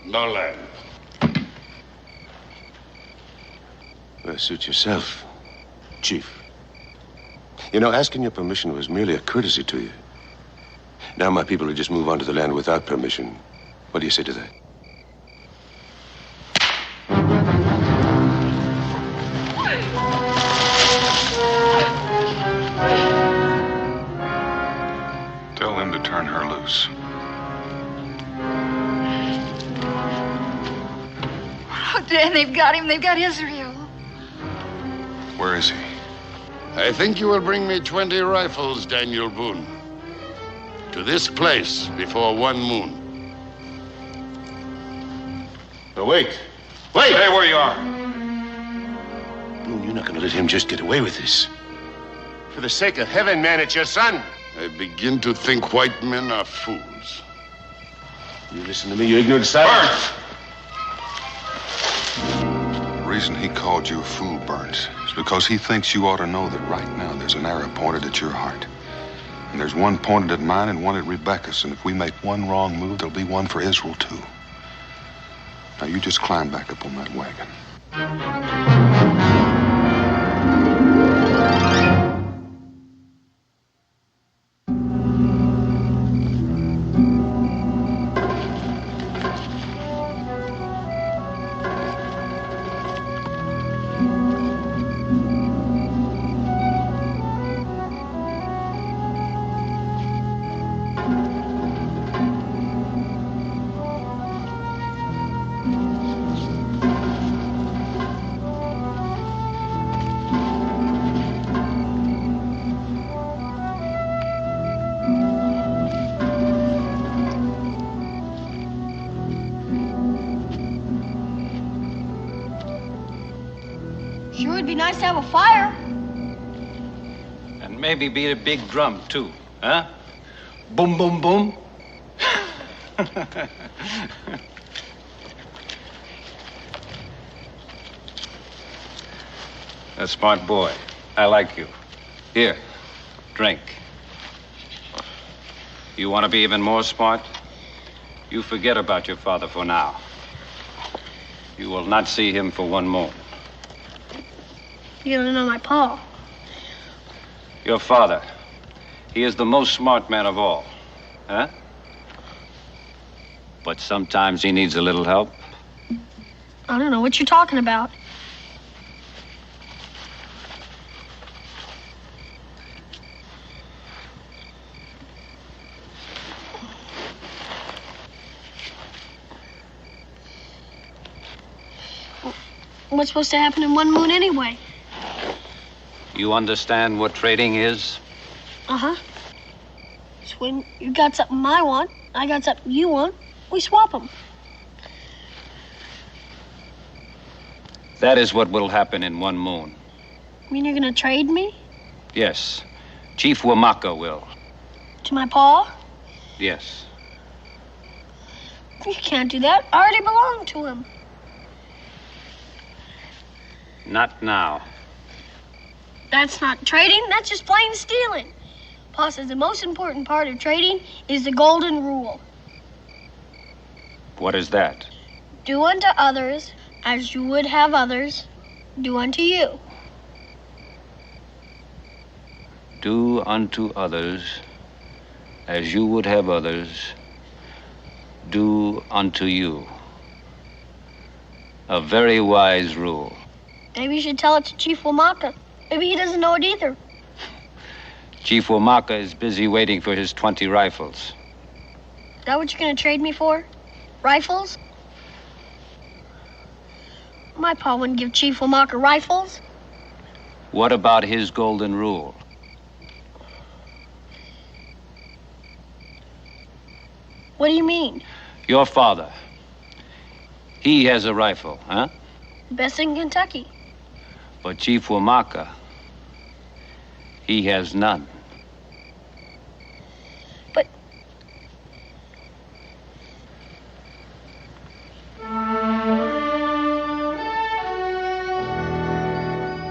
no land. Well, suit yourself, Chief. You know, asking your permission was merely a courtesy to you. Now my people will just move onto the land without permission. What do you say to that? Tell them to turn her loose. Oh, Dan, they've got him. They've got Israel. Where is he? I think you will bring me 20 rifles, Daniel Boone. To this place before one moon. No, wait. Wait! Stay where you are. Boone, you're not going to let him just get away with this. For the sake of heaven, man, it's your son. I begin to think white men are fools. You listen to me, you ignorant savage. Burns! The reason he called you a fool, Burns, is because he thinks you ought to know that right now there's an arrow pointed at your heart. And there's one pointed at mine and one at Rebecca's. And if we make one wrong move, there'll be one for Israel, too. Now, you just climb back up on that wagon. Sure would be nice to have a fire. And maybe beat a big drum, too, huh? Boom, boom, boom. A smart boy. I like you. Here, drink. You want to be even more smart? You forget about your father for now. You will not see him for one moon. You don't know my pa. Your father. He is the most smart man of all. Huh? But sometimes he needs a little help. I don't know what you're talking about. What's supposed to happen in one moon anyway? You understand what trading is? Uh-huh. So when you got something I want, I got something you want, we swap them. That is what will happen in one moon. You mean you're gonna trade me? Yes. Chief Wamaka will. To my pa? Yes. You can't do that. I already belong to him. Not now. That's not trading, that's just plain stealing. Pa says the most important part of trading is the golden rule. What is that? Do unto others as you would have others do unto you. Do unto others as you would have others do unto you. A very wise rule. Maybe you should tell it to Chief Wamaka. Maybe he doesn't know it either. Chief Wamaka is busy waiting for his 20 rifles. Is that what you're gonna trade me for? Rifles? My pa wouldn't give Chief Wamaka rifles. What about his golden rule? What do you mean? Your father. He has a rifle, huh? The best in Kentucky. But Chief Wamaka, he has none. But...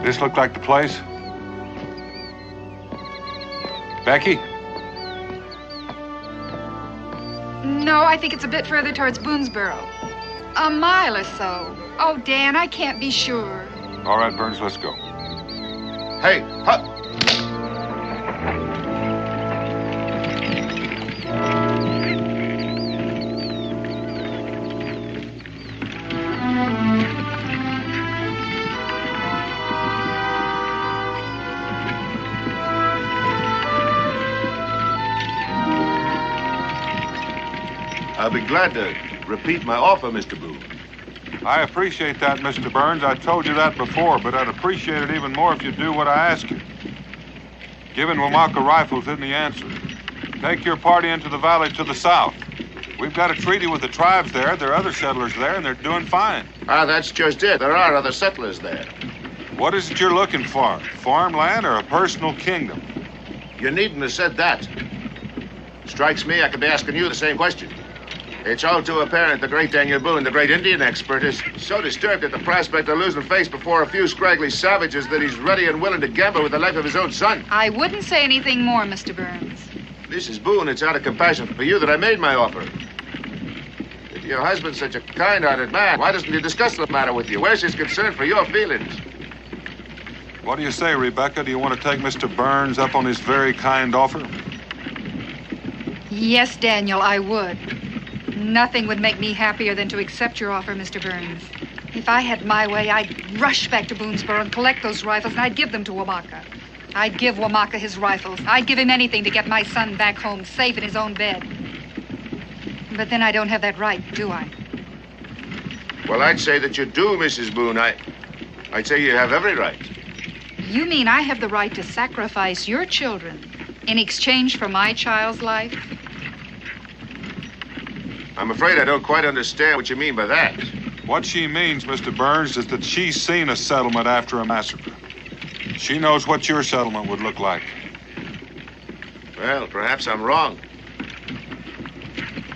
This look like the place? Becky? No, I think it's a bit further towards Boonesboro. A mile or so. Oh, Dan, I can't be sure. All right, Burns, let's go. Hey, huh? I'll be glad to repeat my offer, Mr. Boone. I appreciate that, Mr. Burns. I told you that before, but I'd appreciate it even more if you'd do what I ask you. Giving Wamaka rifles isn't the answer. Take your party into the valley to the south. We've got a treaty with the tribes there. There are other settlers there, and they're doing fine. Ah, that's just it. There are other settlers there. What is it you're looking for? Farmland or a personal kingdom? You needn't have said that. Strikes me I could be asking you the same question. It's all too apparent the great Daniel Boone, the great Indian expert, is so disturbed at the prospect of losing face before a few scraggly savages that he's ready and willing to gamble with the life of his own son. I wouldn't say anything more, Mr. Burns. Mrs. Boone, it's out of compassion for you that I made my offer. If your husband's such a kind-hearted man, why doesn't he discuss the matter with you? Where's his concern for your feelings? What do you say, Rebecca? Do you want to take Mr. Burns up on his very kind offer? Yes, Daniel, I would. Nothing would make me happier than to accept your offer, Mr. Burns. If I had my way, I'd rush back to Boonesboro and collect those rifles, and I'd give them to Wamaka. I'd give Wamaka his rifles. I'd give him anything to get my son back home, safe in his own bed. But then I don't have that right, do I? Well, I'd say that you do, Mrs. Boone. I'd say you have every right. You mean I have the right to sacrifice your children in exchange for my child's life? I'm afraid I don't quite understand what you mean by that. What she means, Mr. Burns, is that she's seen a settlement after a massacre. She knows what your settlement would look like. Well, perhaps I'm wrong.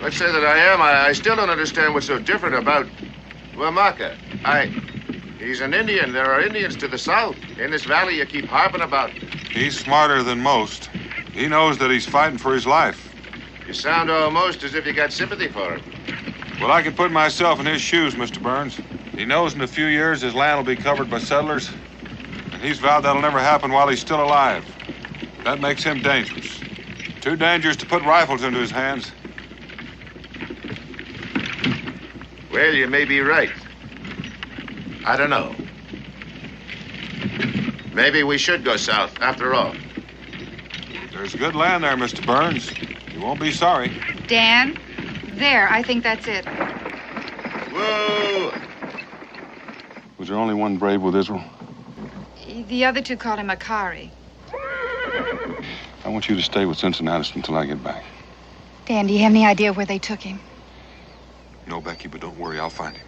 Let's say that I am. I still don't understand what's so different about Wamaka. He's an Indian. There are Indians to the south. In this valley you keep harping about. He's smarter than most. He knows that he's fighting for his life. You sound almost as if you got sympathy for him. Well, I can put myself in his shoes, Mr. Burns. He knows in a few years his land will be covered by settlers, and he's vowed that'll never happen while he's still alive. That makes him dangerous. Too dangerous to put rifles into his hands. Well, you may be right. I don't know. Maybe we should go south, after all. There's good land there, Mr. Burns. You won't be sorry. Dan, there, I think that's it. Whoa! Was there only one brave with Israel? The other two called him Akari. I want you to stay with Cincinnatus until I get back. Dan, do you have any idea where they took him? No, Becky, but don't worry, I'll find him.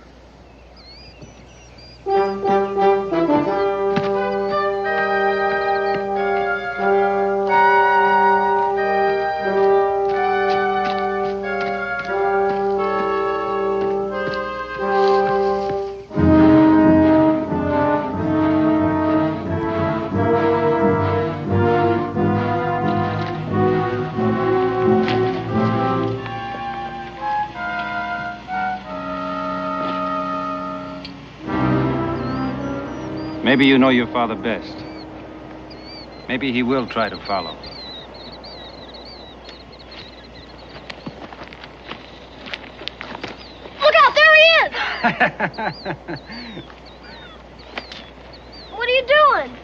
Maybe you know your father best. Maybe he will try to follow. Look out, there he is! What are you doing?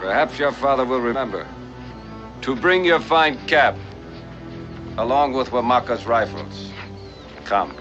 Perhaps your father will remember to bring your fine cap along with Wamaka's rifles. Come.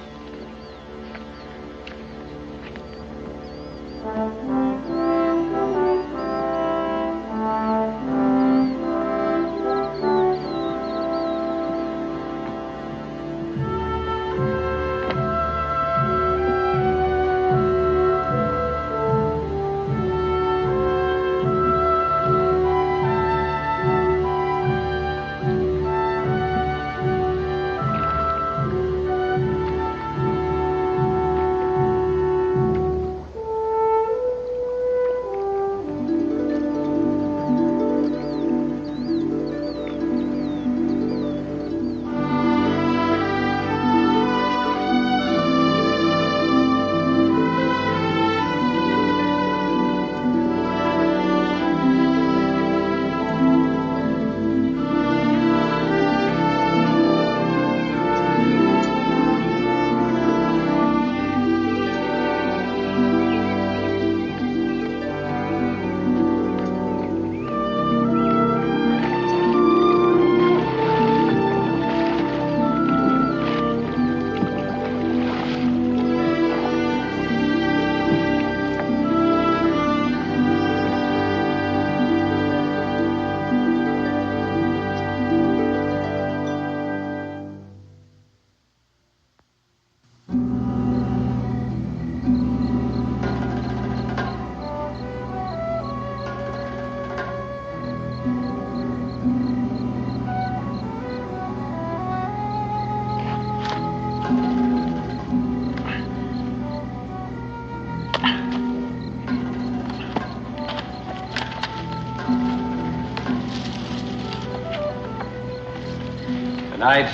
Tonight,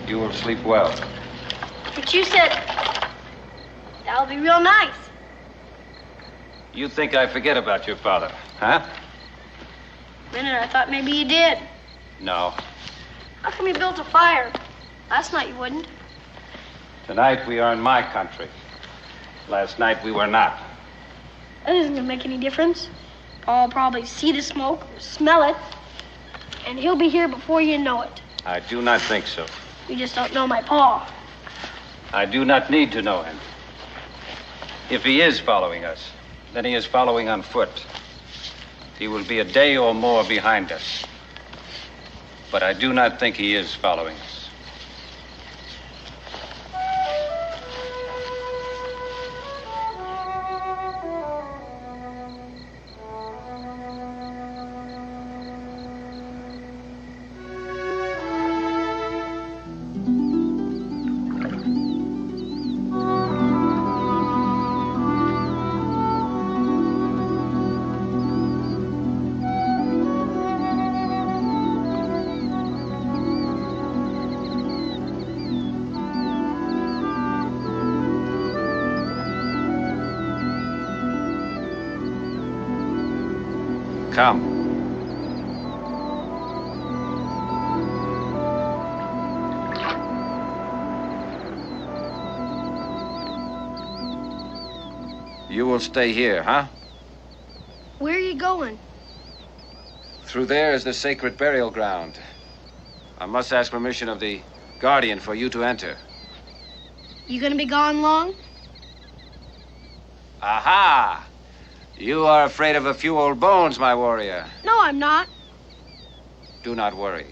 you will sleep well. But you said that'll be real nice. You think I forget about your father, huh? A minute, I thought maybe you did. No. How come you built a fire? Last night you wouldn't. Tonight, we are in my country. Last night, we were not. That isn't gonna make any difference. Paul will probably see the smoke or smell it, and he'll be here before you know it. I do not think so. You just don't know my Pa. I do not need to know him. If he is following us, then he is following on foot. He will be a day or more behind us. But I do not think he is following us. Come. You will stay here, huh? Where are you you going? Through there is the sacred burial ground. I must ask permission of the guardian for you to enter. You gonna be gone long? Aha! You are afraid of a few old bones, my warrior. No, I'm not. Do not worry.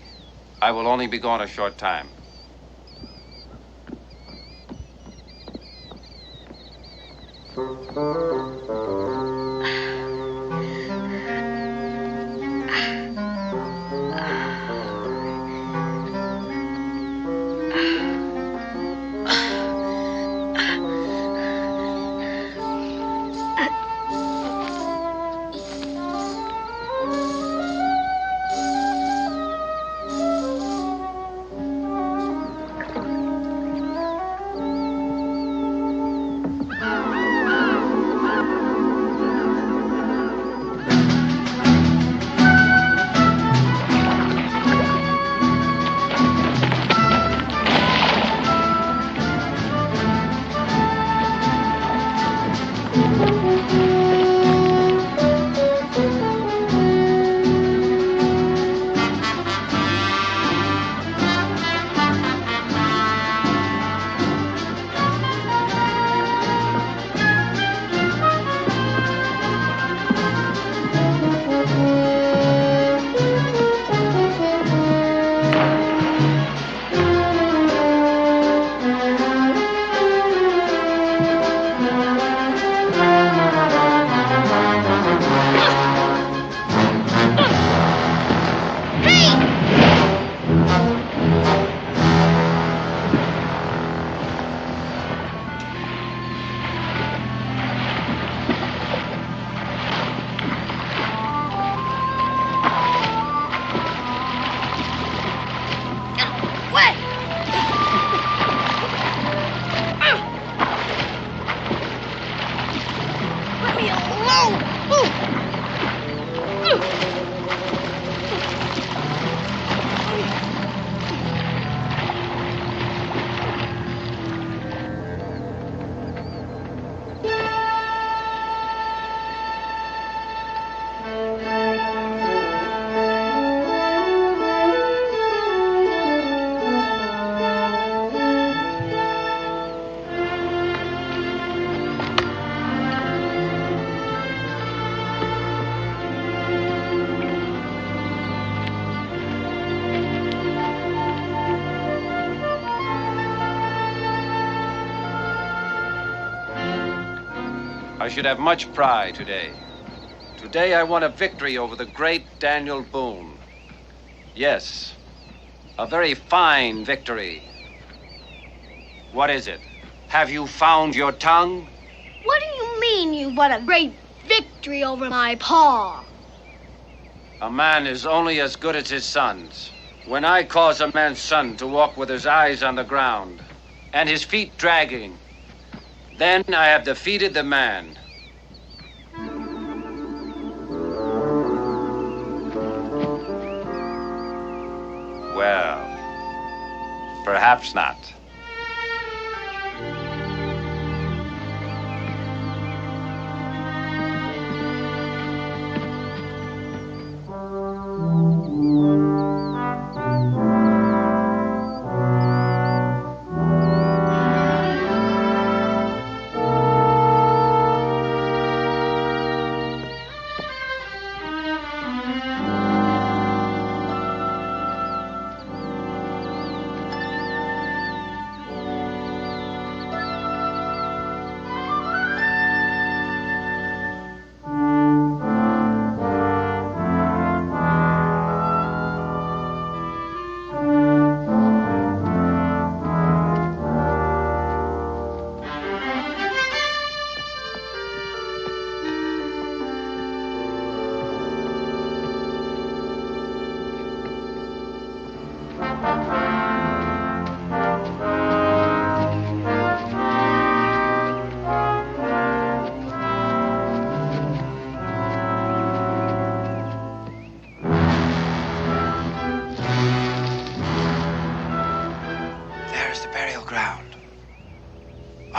I will only be gone a short time. I should have much pride today. Today I won a victory over the great Daniel Boone. Yes, a very fine victory. What is it? Have you found your tongue? What do you mean you won a great victory over my paw? A man is only as good as his sons. When I cause a man's son to walk with his eyes on the ground and his feet dragging, then I have defeated the man. Well, perhaps not.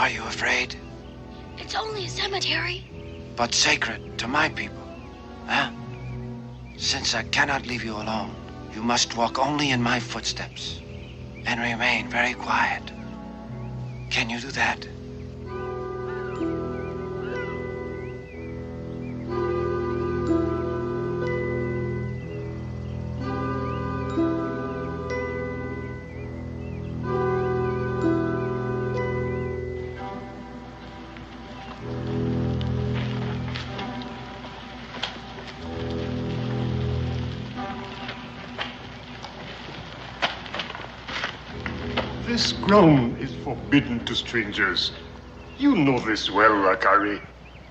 Are you afraid? It's only a cemetery. But sacred to my people. Well, since I cannot leave you alone, you must walk only in my footsteps and remain very quiet. Can you do that? This ground is forbidden to strangers. You know this well, Akari.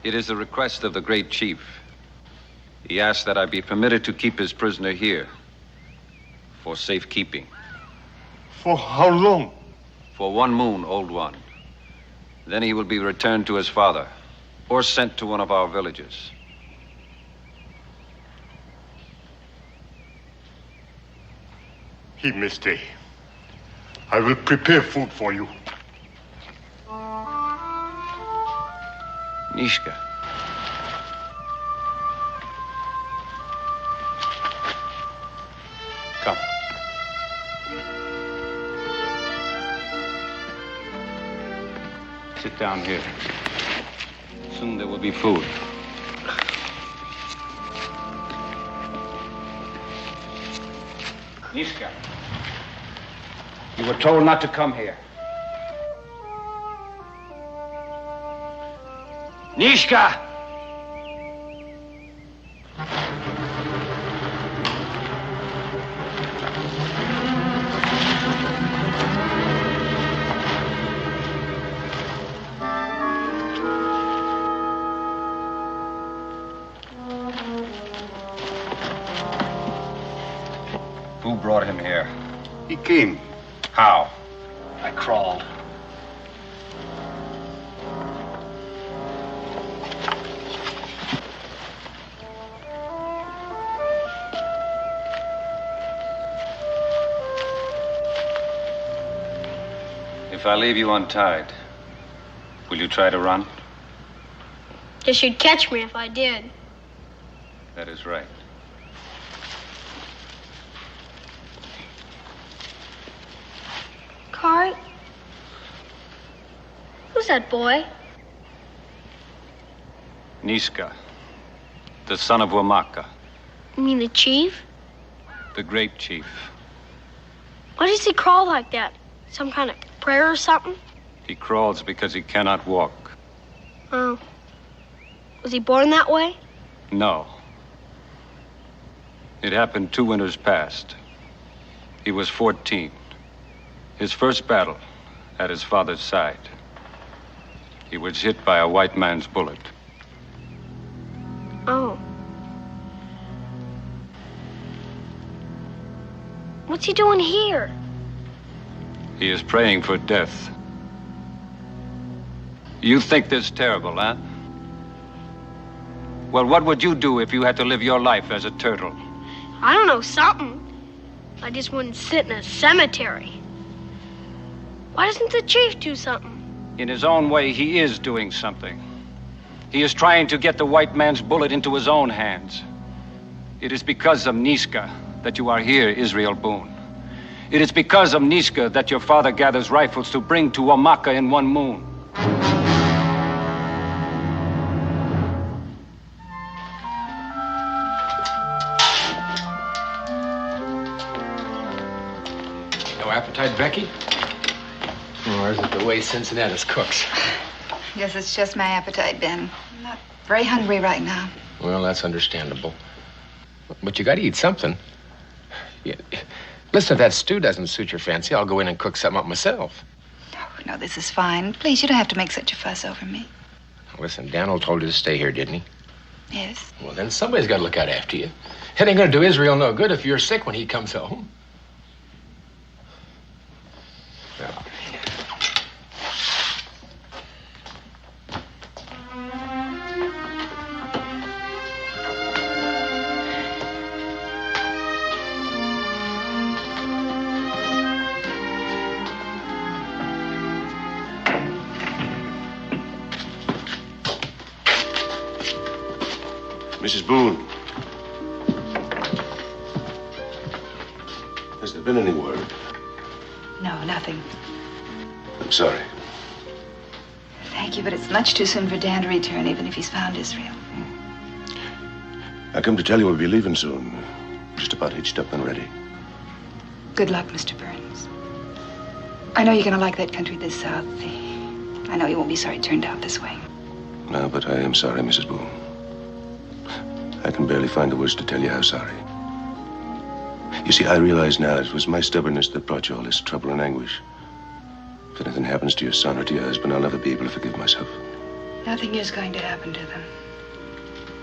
It is the request of the great chief. He asked that I be permitted to keep his prisoner here for safekeeping. For how long? For 1 moon, old one. Then he will be returned to his father or sent to one of our villages. He may stay. I will prepare food for you. Niska. Come. Sit down here. Soon there will be food. Niska. You were told not to come here. Niska! Who brought him here? He came. How? I crawled. If I leave you untied, will you try to run? Guess you'd catch me if I did. That is right. Kari? Who's that boy? Niska, the son of Wamaka, You mean the chief? the great chief. Why does he crawl like that? Some kind of prayer or something? He crawls because he cannot walk. Oh. Was he born that way? No. It happened 2 winters past. He was 14. His first battle at his father's side. He was hit by a white man's bullet. Oh. What's he doing here? He is praying for death. You think this terrible, huh? Well, what would you do if you had to live your life as a turtle? I don't know, something. I just wouldn't sit in a cemetery. Why doesn't the chief do something? In his own way, he is doing something. He is trying to get the white man's bullet into his own hands. It is because of Niska that you are here, Israel Boone. It is because of Niska that your father gathers rifles to bring to Wamaka in 1 moon. No appetite, Becky? Or is it the way Cincinnatus cooks? Guess it's just my appetite, Ben. I'm not very hungry right now. Well, that's understandable. But you gotta eat something. Yeah. Listen, if that stew doesn't suit your fancy, I'll go in and cook something up myself. Oh, no, this is fine. Please, you don't have to make such a fuss over me. Listen, Daniel told you to stay here, didn't he? Yes. Well, then somebody's got to look out after you. It ain't gonna do Israel no good if you're sick when he comes home. Now, Mrs. Boone, been any word? No, nothing. I'm sorry. Thank you, but it's much too soon for Dan to return, even if he's found Israel. I come to tell you we'll be leaving soon. Just about hitched up and ready. Good luck, Mr. Burns. I know you're going to like that country this south. I know you won't be sorry it turned out this way. No, but I am sorry, Mrs. Boone. I can barely find the words to tell you how sorry. You see, I realize now it was my stubbornness that brought you all this trouble and anguish. If anything happens to your son or to your husband, I'll never be able to forgive myself. Nothing is going to happen to them.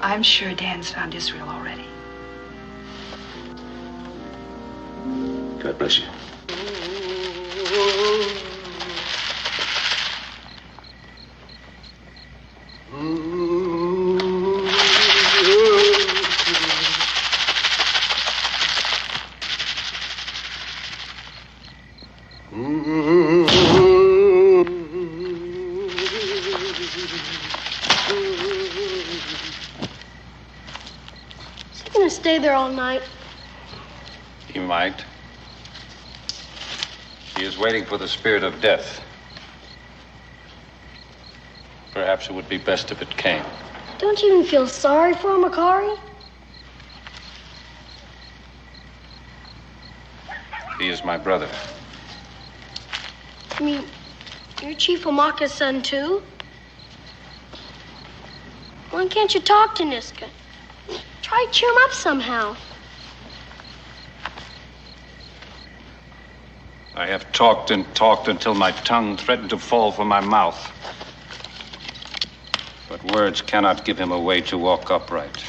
I'm sure Dan's found Israel already. God bless you. Stay there all night. He might. He is waiting for the spirit of death. Perhaps it would be best if it came. Don't you even feel sorry for him, Akari? He is my brother. I mean, you're Chief Omaka's son, too? Why can't you talk to Niska? Try to cheer him up somehow. I have talked and talked until my tongue threatened to fall from my mouth. But words cannot give him a way to walk upright.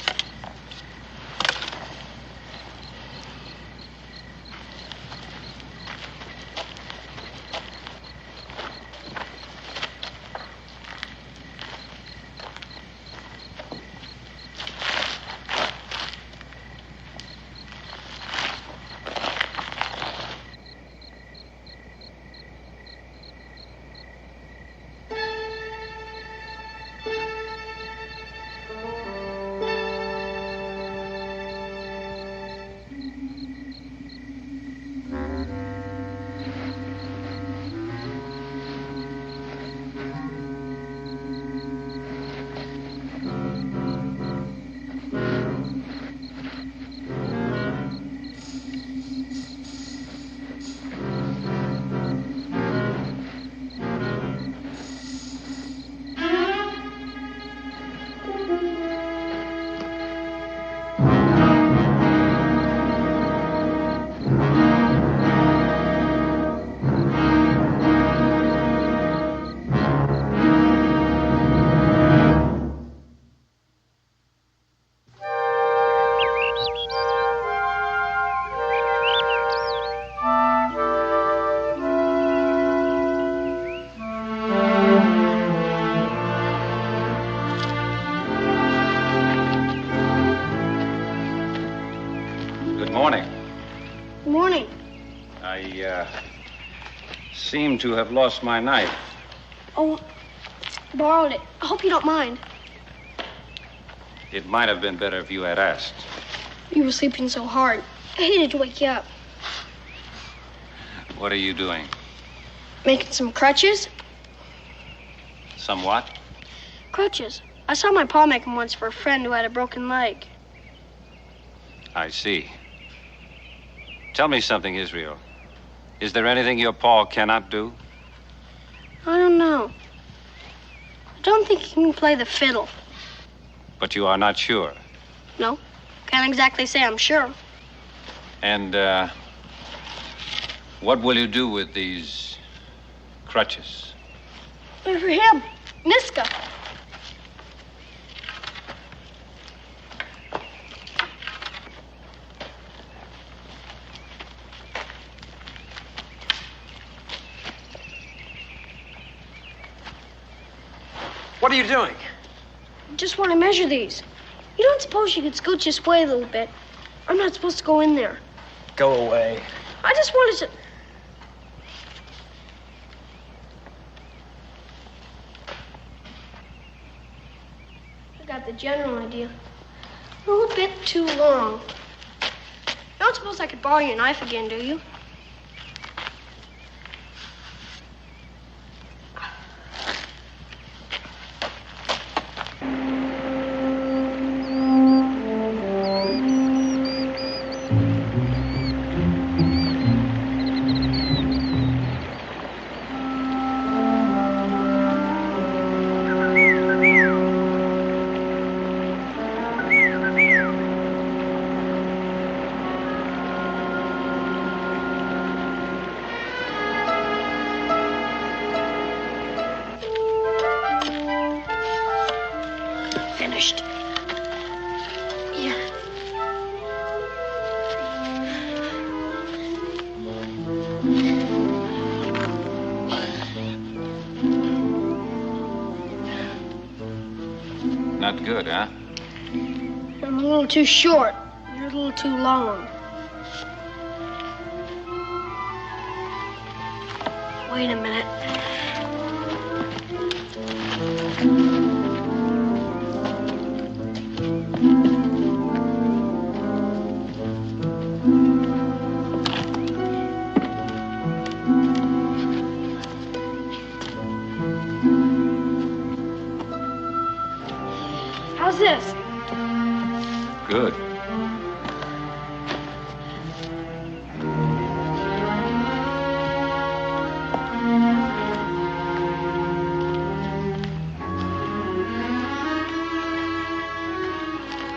Seem to have lost my knife. Oh, borrowed it. I hope you don't mind. It might have been better if you had asked. You were sleeping so hard. I hated to wake you up. What are you doing? Making some crutches. Some what? Crutches. I saw my pa make them once for a friend who had a broken leg. I see. Tell me something, Israel. Is there anything your pa cannot do? I don't know. I don't think he can play the fiddle. But you are not sure? No. Can't exactly say I'm sure. And, what will you do with these crutches? They're for him. Niska. What are you doing? I just want to measure these. You don't suppose you could scooch this way a little bit? I'm not supposed to go in there. Go away. I just wanted to... I got the general idea. A little bit too long. You don't suppose I could borrow your knife again, do you? finished. Here. Not good, huh? I'm a little too short. You're a little too long. Wait a minute. How's this? Good.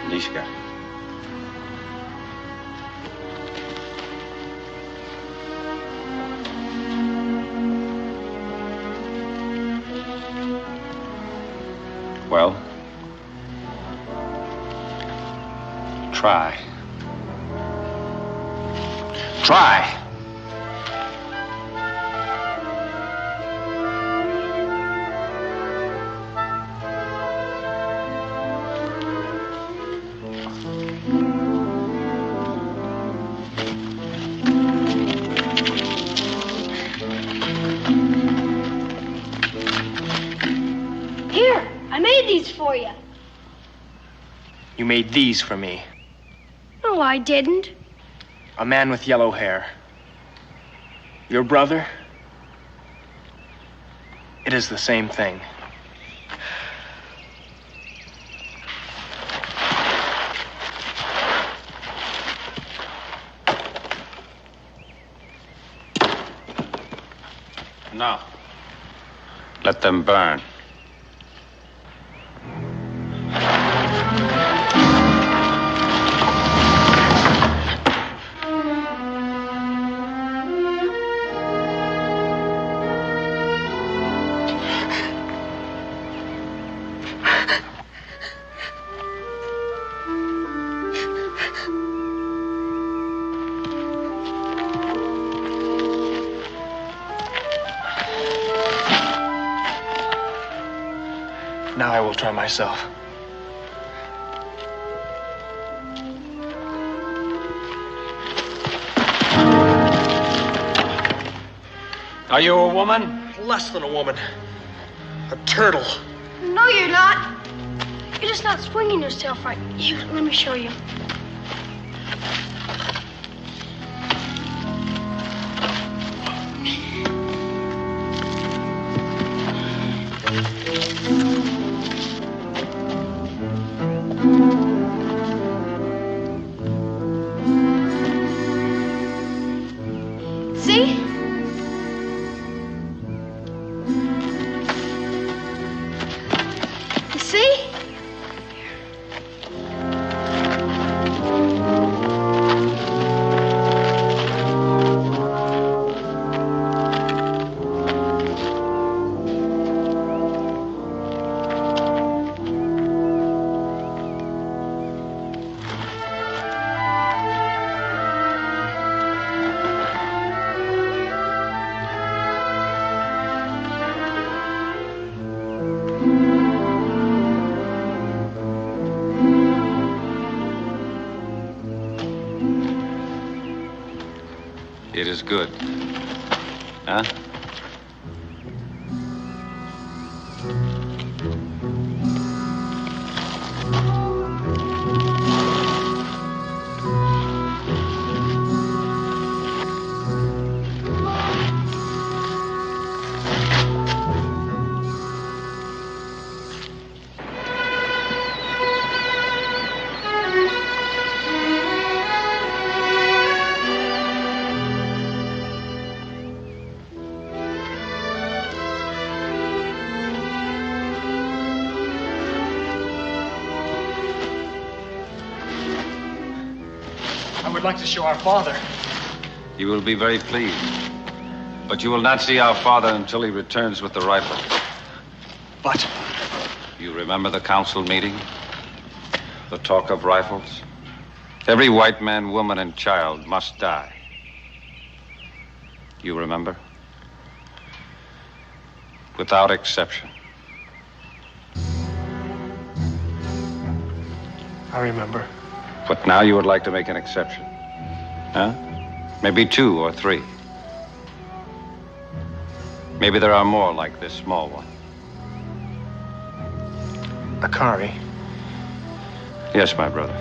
Niska. Well? Try. Try. Here, I made these for you. You made these for me. No, I didn't. A man with yellow hair. Your brother? It is the same thing. No. Let them burn. Now I will try myself. Are you a woman? Less than a woman. A turtle. No, you're not. You're just not swinging yourself right. Here, let me show you. See? You see? It is good. Huh? I would like to show our father. You will be very pleased. But you will not see our father until he returns with the rifle. But you remember the council meeting? The talk of rifles. Every white man, woman, and child must die. You remember? Without exception. I remember. But now you would like to make an exception. Huh? Maybe 2 or 3. Maybe there are more like this small one. Akari, Yes, my brother.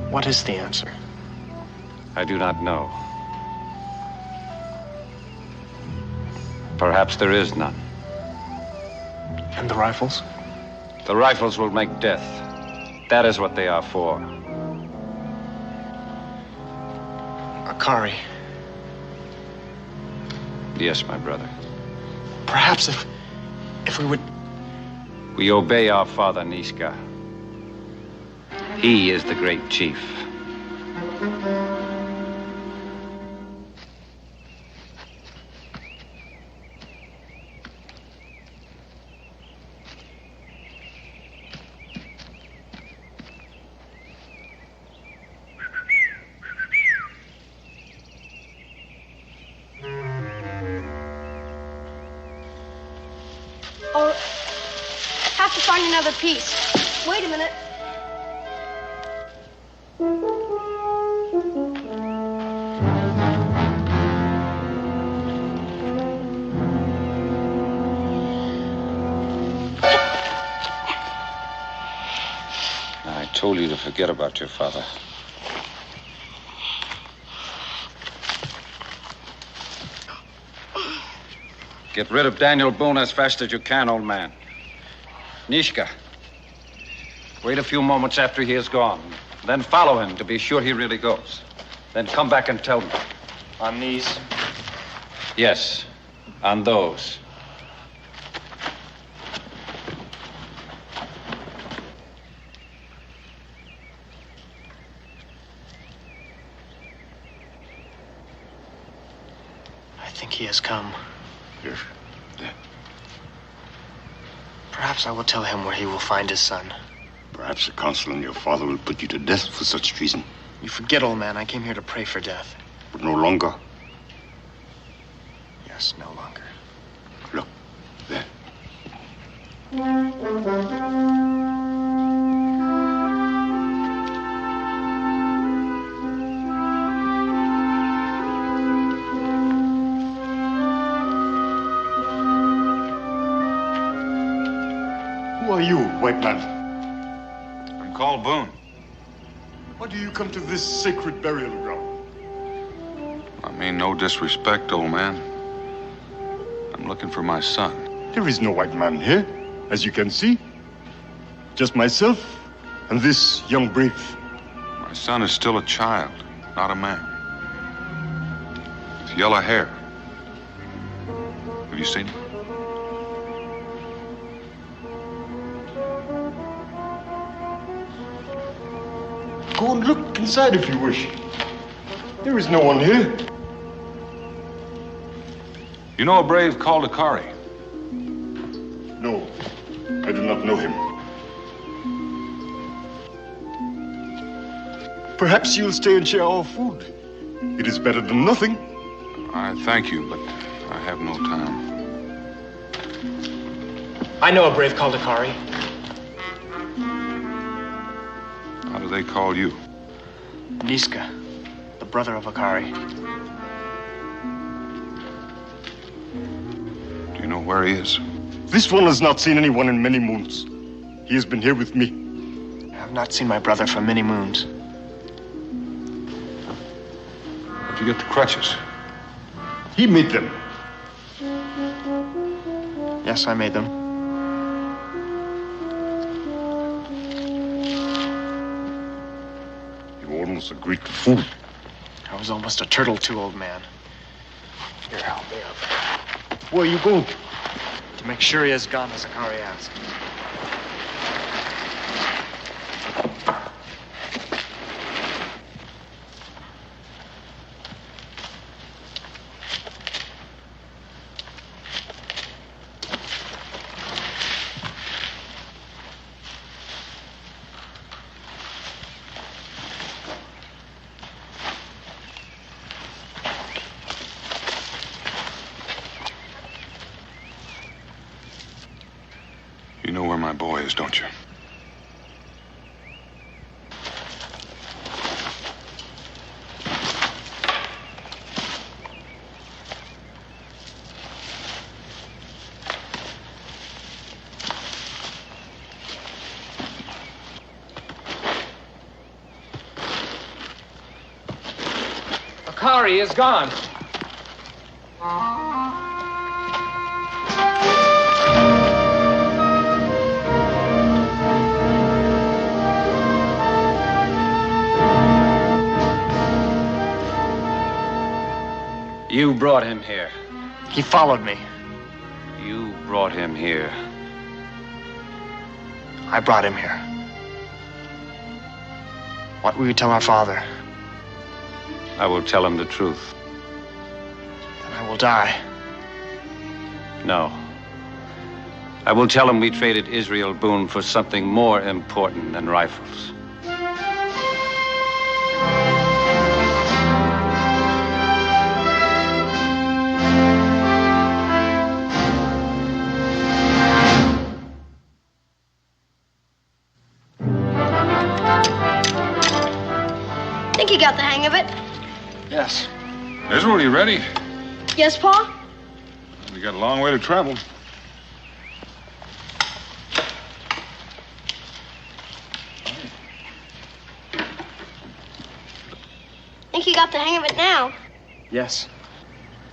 what is the answer? I do not know. Perhaps there is none. And the rifles? The rifles will make death. That is what they are for. Akari, Yes, my brother. perhaps if we would... We obey our father, Niska. He is the great chief. Oh, have to find another piece. Wait a minute. I told you to forget about your father. Get rid of Daniel Boone as fast as you can, old man. Niska, wait a few moments after he is gone. Then follow him to be sure he really goes. Then come back and tell me. On these? Yes, on those. I think he has come. Yes. Perhaps I will tell him where he will find his son. Perhaps the council and your father will put you to death for such treason. You forget, old man, I came here to pray for death. But no longer. Yes, no longer. Look, there. Who are you, white man? I'm called Boone. Why do you come to this sacred burial ground? I mean no disrespect, old man. I'm looking for my son. There is no white man here, as you can see. Just myself and this young brave. My son is still a child, not a man. With yellow hair. Have you seen him? Go and look inside if you wish. There is no one here. You know a brave called Akari? No, I do not know him. Perhaps you'll stay and share our food. It is better than nothing. I thank you, but I have no time. I know a brave called Akari. How do they call you? Niska, the brother of Akari. Do you know where he is? This one has not seen anyone in many moons. He has been here with me. I have not seen my brother for many moons. Where'd you get the crutches? He made them. Yes, I made them. You almost agreed to fool. I was almost a turtle too, old man. Here, help me up. Where are you going? To make sure he has gone as Akari asked. You know where my boy is, don't you? Akari is gone. You brought him here. He followed me. You brought him here. I brought him here. What will you tell our father? I will tell him the truth. Then I will die. No. I will tell him we traded Israel Boone for something more important than rifles. Think you got the hang of it? Yes. Israel, you ready? Yes, Pa? We got a long way to travel. Think you got the hang of it now? Yes.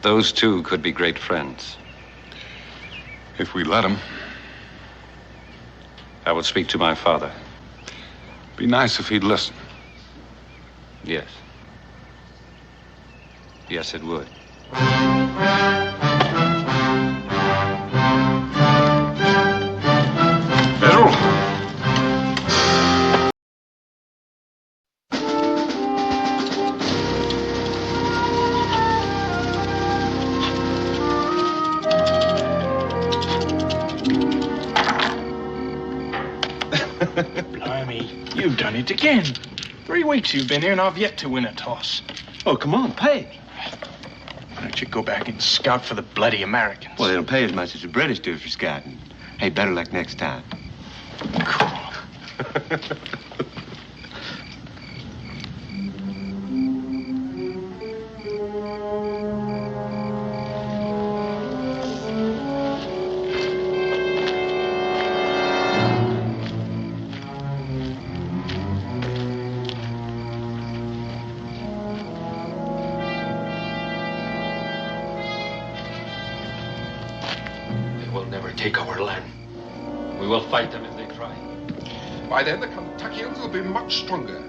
Those two could be great friends. If we let him. I will speak to my father. Be nice if he'd listen. Yes. Yes, it would. Israel! Blimey, you've done it again. 3 weeks you've been here and I've yet to win a toss. Oh, come on, pay. Why don't you go back and scout for the bloody Americans? Well, they don't pay as much as the British do for scouting. Hey, better luck next time. Take our land. We will fight them if they try. By then, the Kentuckians will be much stronger.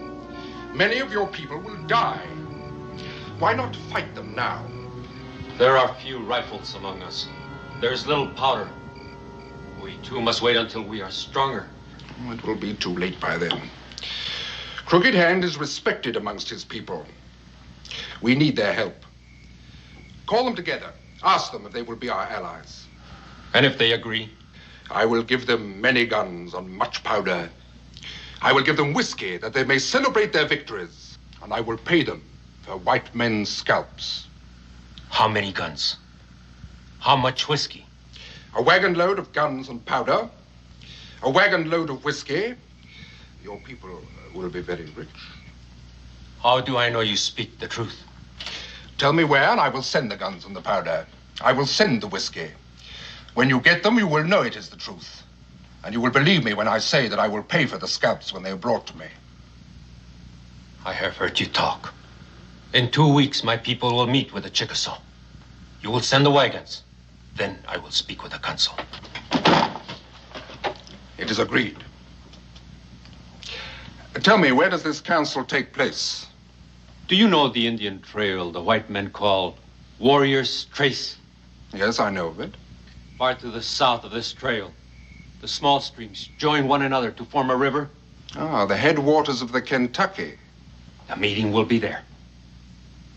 Many of your people will die. Why not fight them now? There are few rifles among us. There is little powder. We too must wait until we are stronger. It will be too late by then. Crooked Hand is respected amongst his people. We need their help. Call them together. Ask them if they will be our allies. And if they agree? I will give them many guns and much powder. I will give them whiskey that they may celebrate their victories. And I will pay them for white men's scalps. How many guns? How much whiskey? A wagon load of guns and powder. A wagon load of whiskey. Your people will be very rich. How do I know you speak the truth? Tell me where and I will send the guns and the powder. I will send the whiskey. When you get them, you will know it is the truth. And you will believe me when I say that I will pay for the scalps when they are brought to me. I have heard you talk. In 2 weeks, my people will meet with the Chickasaw. You will send the wagons. Then I will speak with the council. It is agreed. Tell me, where does this council take place? Do you know the Indian trail the white men call Warrior's Trace? Yes, I know of it. Far to the south of this trail, the small streams join one another to form a river. Ah, the headwaters of the Kentucky. The meeting will be there.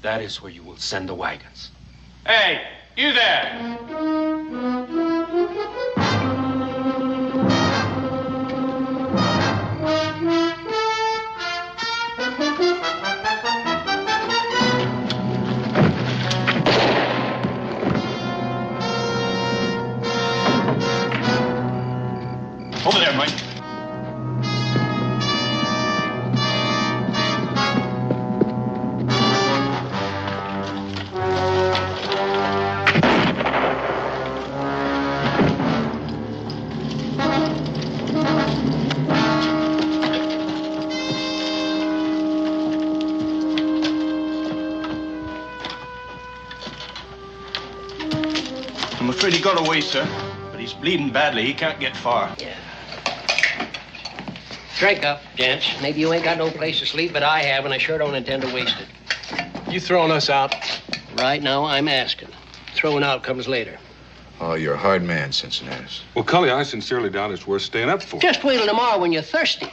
That is where you will send the wagons. Hey, you there! I'm afraid he got away, sir. But he's bleeding badly. He can't get far. Yeah. Drink up, gents. Maybe you ain't got no place to sleep, but I have, and I sure don't intend to waste it. You throwing us out? Right now, I'm asking. Throwing out comes later. Oh, you're a hard man, Cincinnatus. Well, Cully, I sincerely doubt it's worth staying up for. Just wait till tomorrow when you're thirsty.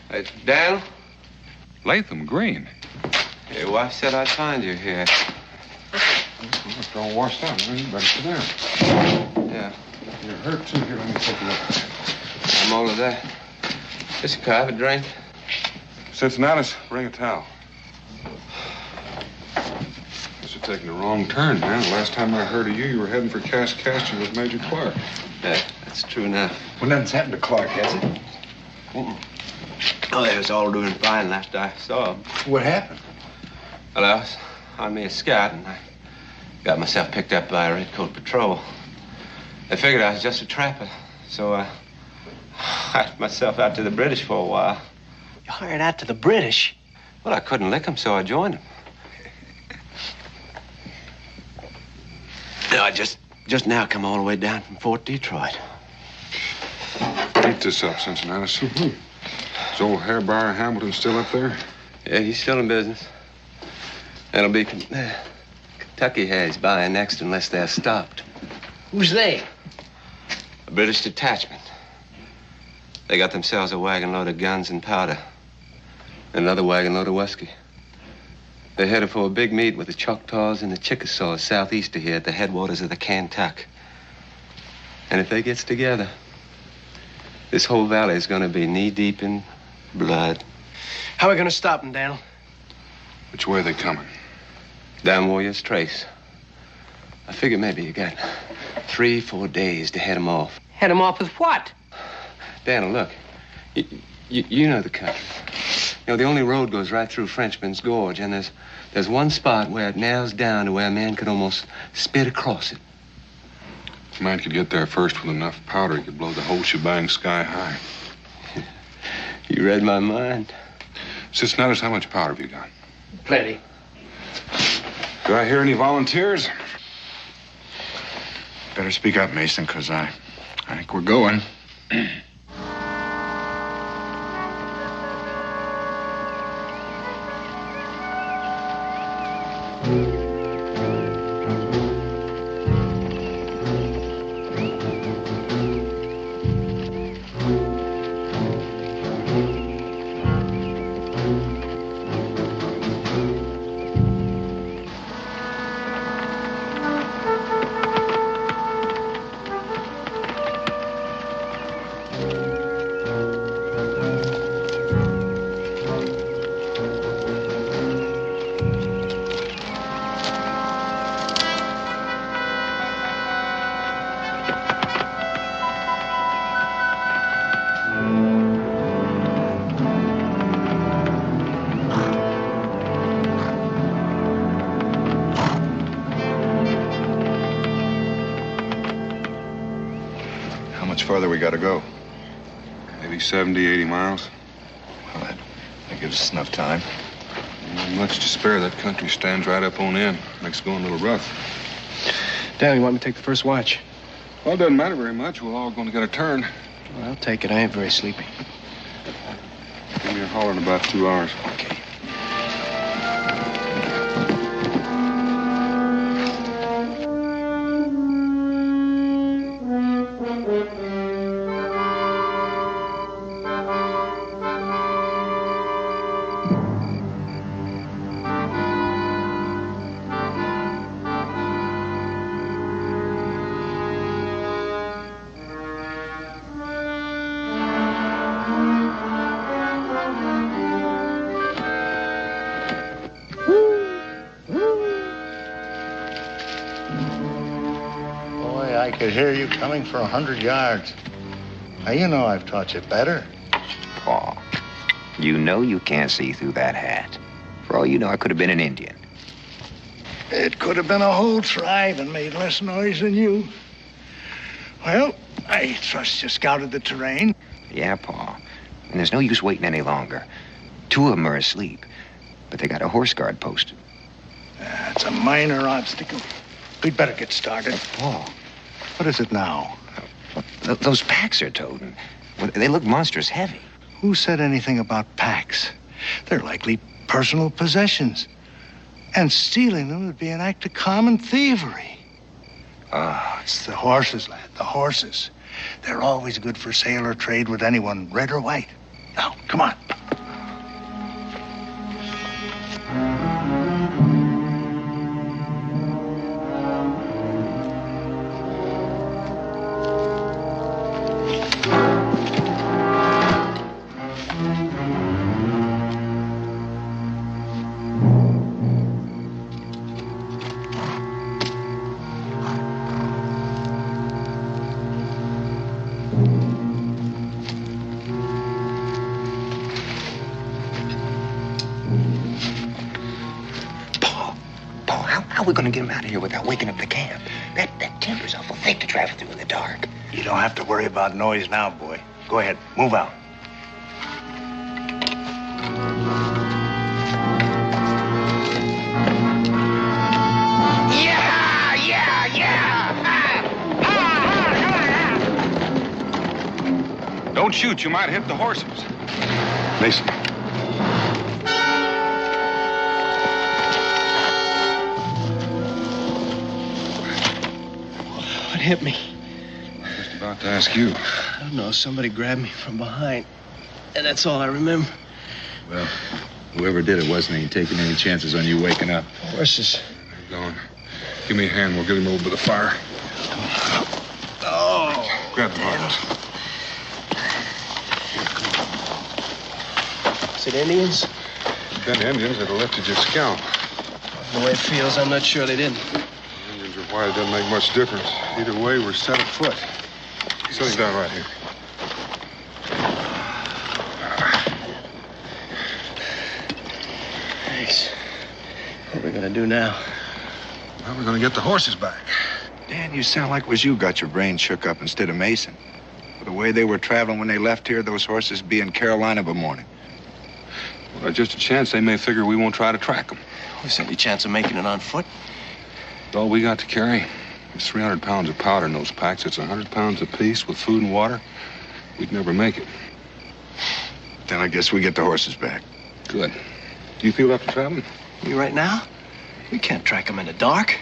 Hey, Dan? Latham Green. Your wife said I'd find you here. It's all washed out. You better sit down. Yeah. You're hurt, too. Here, let me take a look. I'm all of that. Just a have a drink. Cincinnatus, bring a towel. This is taking the wrong turn, man. The last time I heard of you, you were heading for Kaskaskia with Major Clark. Yeah, that's true now. Well, nothing's happened to Clark, has it? Oh, they was all doing fine last I saw him. What happened? Well, I was on me a scout, and I got myself picked up by a redcoat patrol. They figured I was just a trapper, so I hired myself out to the British for a while. You hired out to the British? Well, I couldn't lick them, so I joined them. No, I just now come all the way down from Fort Detroit. Eat this up, Cincinnatus. Is old Hairbuyer Hamilton still up there? Yeah, he's still in business. It'll be Kentucky has buying next unless they're stopped. Who's they? A British detachment. They got themselves a wagon load of guns and powder. And another wagon load of whiskey. They're headed for a big meet with the Choctaws and the Chickasaws southeast of here at the headwaters of the Kaintuck. And if they gets together, this whole valley is going to be knee-deep in blood. How are we going to stop them, Daniel? Which way are they coming? Down Warrior's Trace. I figure maybe you got 3-4 days to head them off. Head them off with what? Daniel, look. You know the country. You know, the only road goes right through Frenchman's Gorge, and there's one spot where it narrows down to where a man could almost spit across it. If a man could get there first with enough powder, he could blow the whole shebang sky high. You read my mind. Cincinnatus, how much powder have you got? Plenty. Do I hear any volunteers? Better speak up, Mason, because I think we're going. Farther we gotta go? Maybe 70, 80 miles. Well, that gives us enough time. Not much to spare. That country stands right up on end. Makes going a little rough. Dan, you want me to take the first watch? Well, it doesn't matter very much. We're all going to get a turn. Well, I'll take it. I ain't very sleepy. Give me a holler in about 2 hours. Okay. I could hear you coming for 100 yards. Now, you know I've taught you better. Paul, you know you can't see through that hat. For all you know, I could have been an Indian. It could have been a whole tribe and made less noise than you. Well, I trust you scouted the terrain. Yeah, Paul. And there's no use waiting any longer. 2 of them are asleep, but they got a horse guard posted. That's a minor obstacle. We'd better get started. Paul, What is it now? those packs are toting. Well, they look monstrous heavy. Who said anything about packs? They're likely personal possessions. And stealing them would be an act of common thievery. It's the horses, lad, the horses. They're always good for sale or trade with anyone, red or white. Now, come on. How are we gonna get him out of here without waking up the camp? That timber's awful thick to travel through in the dark. You don't have to worry about noise now, boy. Go ahead, move out. Don't shoot. You might hit the horses. Mason. What hit me? Just about to ask you. I don't know. Somebody grabbed me from behind. And that's all I remember. Well, whoever did it wasn't ain't taking any chances on you waking up. Horses. They're gone. Give me a hand. We'll get him over by the fire. Oh. Grab the horses. Is it Indians? Then Indians that have lifted your scalp. The way it feels, I'm not sure they didn't. Indians or white, it doesn't make much difference. Either way, we're set afoot. Sit him down right here. Thanks. What are we gonna do now? Well, we're gonna get the horses back. Dan, you sound like it was you got your brain shook up instead of Mason. With the way they were traveling when they left here, those horses be in Carolina by morning. Well, there's just a chance they may figure we won't try to track them. There's any chance of making it on foot? All we got to carry is 300 pounds of powder in those packs. It's 100 pounds apiece with food and water. We'd never make it. Then I guess we get the horses back. Good. Do you feel up to traveling? Me right now? We can't track them in the dark.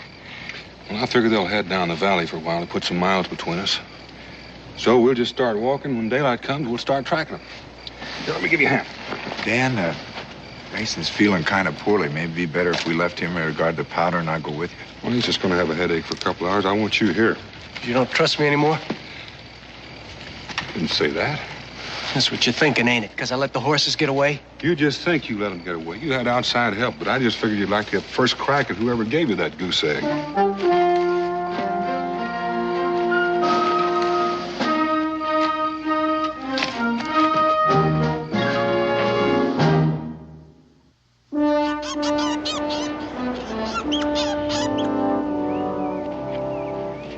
Well, I figure they'll head down the valley for a while to put some miles between us. So we'll just start walking. When daylight comes, we'll start tracking them. Here, let me give you a hand. Dan, Mason's feeling kind of poorly. Maybe it'd be better if we left him in regard to powder and I go with you. Well, he's just going to have a headache for a couple hours. I want you here. You don't trust me anymore? Didn't say that. That's what you're thinking, ain't it? Because I let the horses get away? You just think you let them get away. You had outside help, but I just figured you'd like to get first crack at whoever gave you that goose egg.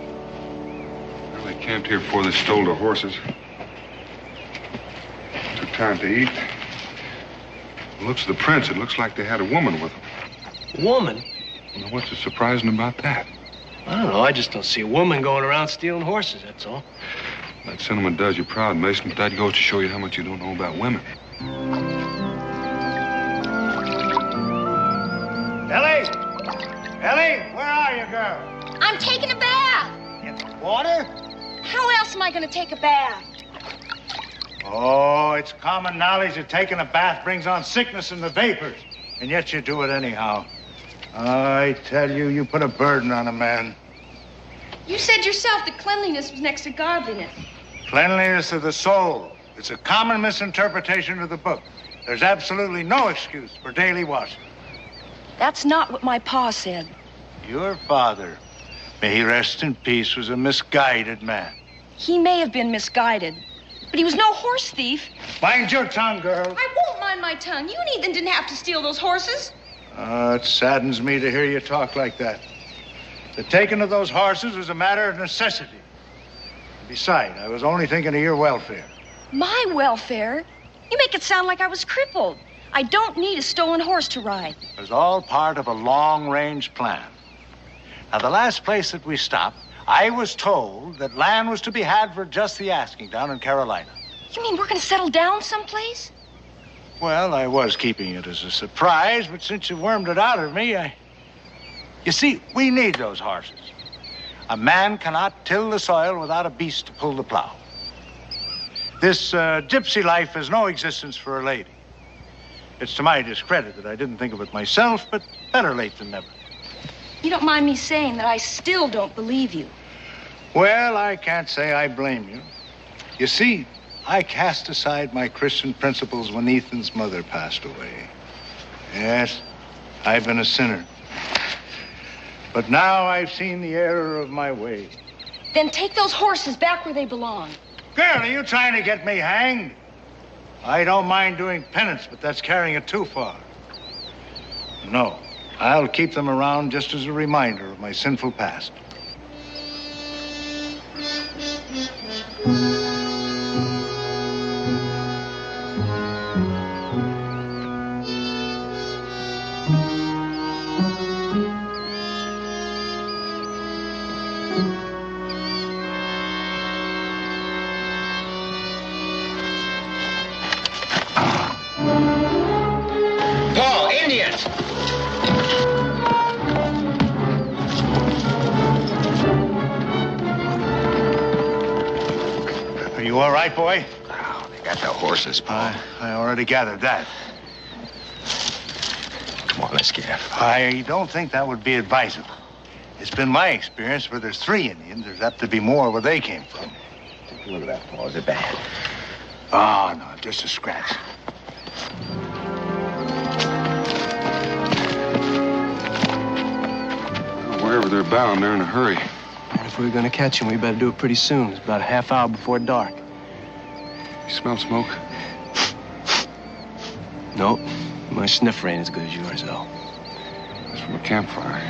Well, they camped here before they stole the horses. Took time to eat. From the looks of the prints, it looks like they had a woman with them. Woman? Now, what's so surprising about that? I don't know. I just don't see a woman going around stealing horses, that's all. That sentiment does you proud, Mason, but that goes to show you how much you don't know about women. Ellie! Ellie, where are you, girl? I'm taking a bath. In the water? How else am I going to take a bath? Oh, it's common knowledge that taking a bath brings on sickness in the vapors. And yet you do it anyhow. I tell you, you put a burden on a man. You said yourself that cleanliness was next to godliness. Cleanliness of the soul. It's a common misinterpretation of the book. There's absolutely no excuse for daily washing. That's not what my pa said. Your father, may he rest in peace, was a misguided man. He may have been misguided, but he was no horse thief. Mind your tongue, girl. I won't mind my tongue. You and Ethan didn't have to steal those horses. It saddens me to hear you talk like that. The taking of those horses was a matter of necessity. Besides, I was only thinking of your welfare. My welfare? You make it sound like I was crippled. I don't need a stolen horse to ride. It was all part of a long-range plan. Now, the last place that we stopped, I was told that land was to be had for just the asking down in Carolina. You mean we're going to settle down someplace? Well, I was keeping it as a surprise, but since you wormed it out of me, You see, we need those horses. A man cannot till the soil without a beast to pull the plow. This gypsy life has no existence for a lady. It's to my discredit that I didn't think of it myself, but better late than never. You don't mind me saying that I still don't believe you. Well, I can't say I blame you. You see, I cast aside my Christian principles when Ethan's mother passed away. Yes, I've been a sinner. But now I've seen the error of my way. Then take those horses back where they belong. Girl, are you trying to get me hanged? I don't mind doing penance, but that's carrying it too far. No, I'll keep them around just as a reminder of my sinful past. Paul, Indians! Are you all right, boy? Oh, they got the horses, Paul. I already gathered that. Come on, let's get out. I don't think that would be advisable. It's been my experience where there's 3 Indians, there's apt to be more where they came from. Take a look at that, Paul. Is it bad? Oh, no, just a scratch. Wherever they're bound, they're in a hurry. And if we're gonna catch him, we better do it pretty soon. It's about a half hour before dark. You smell smoke? Nope. My sniffer ain't as good as yours, though. It's from a campfire.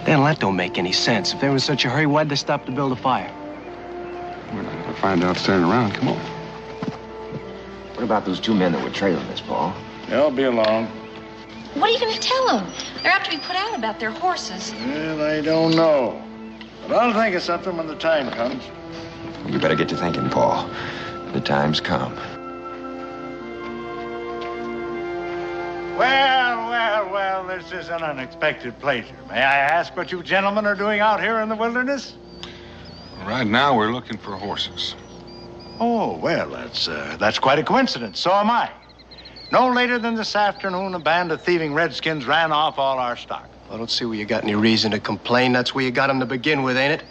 Then that don't make any sense. If they were in such a hurry, why'd they stop to build a fire? We're not gonna find out standing around. Come on. What about those 2 men that were trailing us, Paul? They'll be along. What are you going to tell them? They're apt to be put out about their horses. Well, I don't know. But I'll think of something when the time comes. You better get to thinking, Paul. The time's come. Well, this is an unexpected pleasure. May I ask what you gentlemen are doing out here in the wilderness? Right now, we're looking for horses. Oh, well, that's quite a coincidence. So am I. No later than this afternoon, a band of thieving redskins ran off all our stock. I don't see where you got any reason to complain. That's where you got him to begin with, ain't it?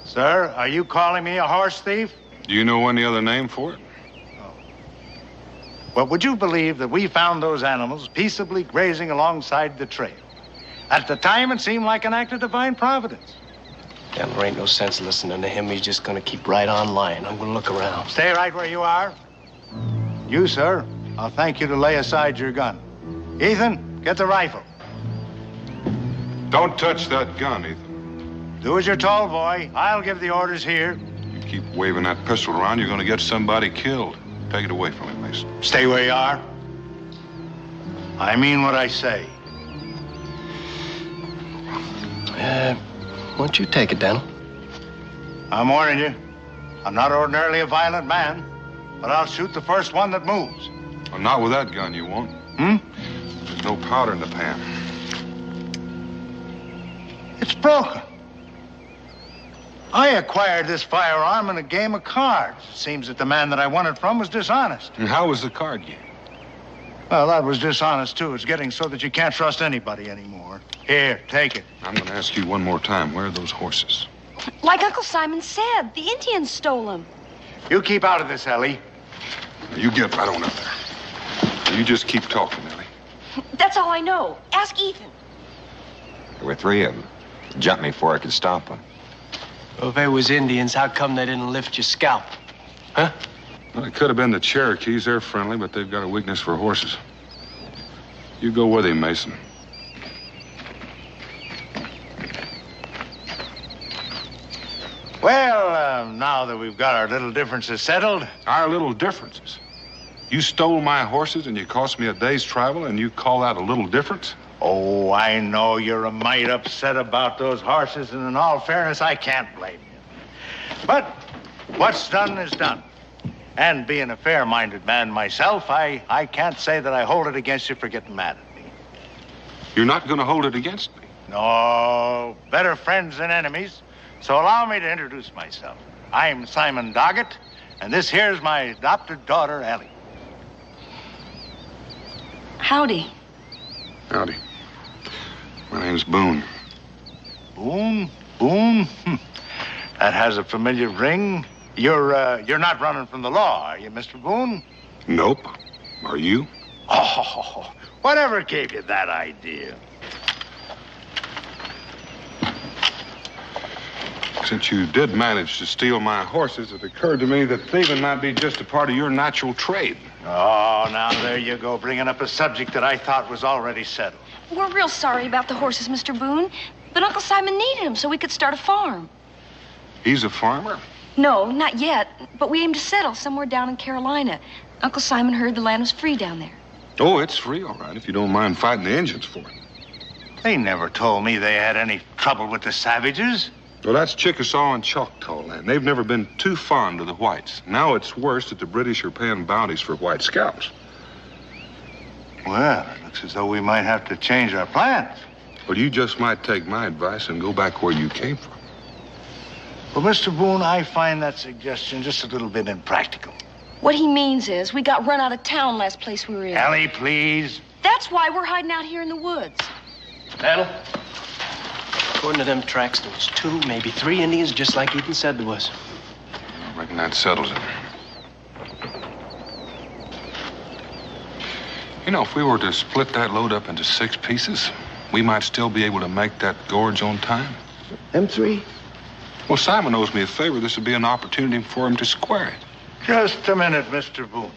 Sir, are you calling me a horse thief? Do you know any other name for it? Well, would you believe that we found those animals peaceably grazing alongside the trail? At the time, it seemed like an act of divine providence. Yeah, there ain't no sense listening to him. He's just gonna keep right on lying. I'm gonna look around. Stay right where you are. You, sir, I'll thank you to lay aside your gun. Ethan, get the rifle. Don't touch that gun, Ethan. Do as you're told, boy. I'll give the orders here. You keep waving that pistol around, you're gonna get somebody killed. Take it away from him, Mason. Stay where you are. I mean what I say. Why don't you take it, Daniel? I'm warning you. I'm not ordinarily a violent man, but I'll shoot the first one that moves. Well, not with that gun, you won't. There's no powder in the pan. It's broken. I acquired this firearm in a game of cards. It seems that the man that I won it from was dishonest. And how was the card game? Well, that was dishonest, too. It's getting so that you can't trust anybody anymore. Here, take it. I'm going to ask you one more time. Where are those horses? Like Uncle Simon said, the Indians stole them. You keep out of this, Ellie. You get right on up there. You just keep talking, Ellie. That's all I know. Ask Ethan. There were 3 of them. Jumped me before I could stop them. Well, if they was Indians, how come they didn't lift your scalp? Huh? Well, it could have been the Cherokees. They're friendly, but they've got a weakness for horses. You go with him, Mason. Well, now that we've got our little differences settled. Our little differences? You stole my horses and you cost me a day's travel, and you call that a little difference? Oh, I know you're a mite upset about those horses, and in all fairness, I can't blame you. But what's done is done. And being a fair-minded man myself, I can't say that I hold it against you for getting mad at me. You're not going to hold it against me? No, better friends than enemies. So allow me to introduce myself. I'm Simon Doggett, and this here's my adopted daughter, Ellie. Howdy. Howdy. My name's Boone. Boone? Boone? That has a familiar ring. You're not running from the law, are you, Mr. Boone? Nope. Are you? Oh, whatever gave you that idea? Since you did manage to steal my horses, it occurred to me that thieving might be just a part of your natural trade. Oh, now there you go, bringing up a subject that I thought was already settled. We're real sorry about the horses, Mr. Boone, but Uncle Simon needed them so we could start a farm. He's a farmer? No, not yet, but we aim to settle somewhere down in Carolina. Uncle Simon heard the land was free down there. Oh, it's free, all right, if you don't mind fighting the Indians for it. They never told me they had any trouble with the savages. Well, that's Chickasaw and Choctaw land. They've never been too fond of the whites. Now it's worse that the British are paying bounties for white scalps. Well, it looks as though we might have to change our plans. Well, you just might take my advice and go back where you came from. Well, Mr. Boone, I find that suggestion just a little bit impractical. What he means is we got run out of town last place we were in. Ellie, please. That's why we're hiding out here in the woods. Battle? According to them tracks, there was 2, maybe 3 Indians, just like Ethan said there was. I reckon that settles it. You know, if we were to split that load up into 6 pieces, we might still be able to make that gorge on time. Them 3? Well, Simon owes me a favor. This would be an opportunity for him to square it. Just a minute, Mr. Boone.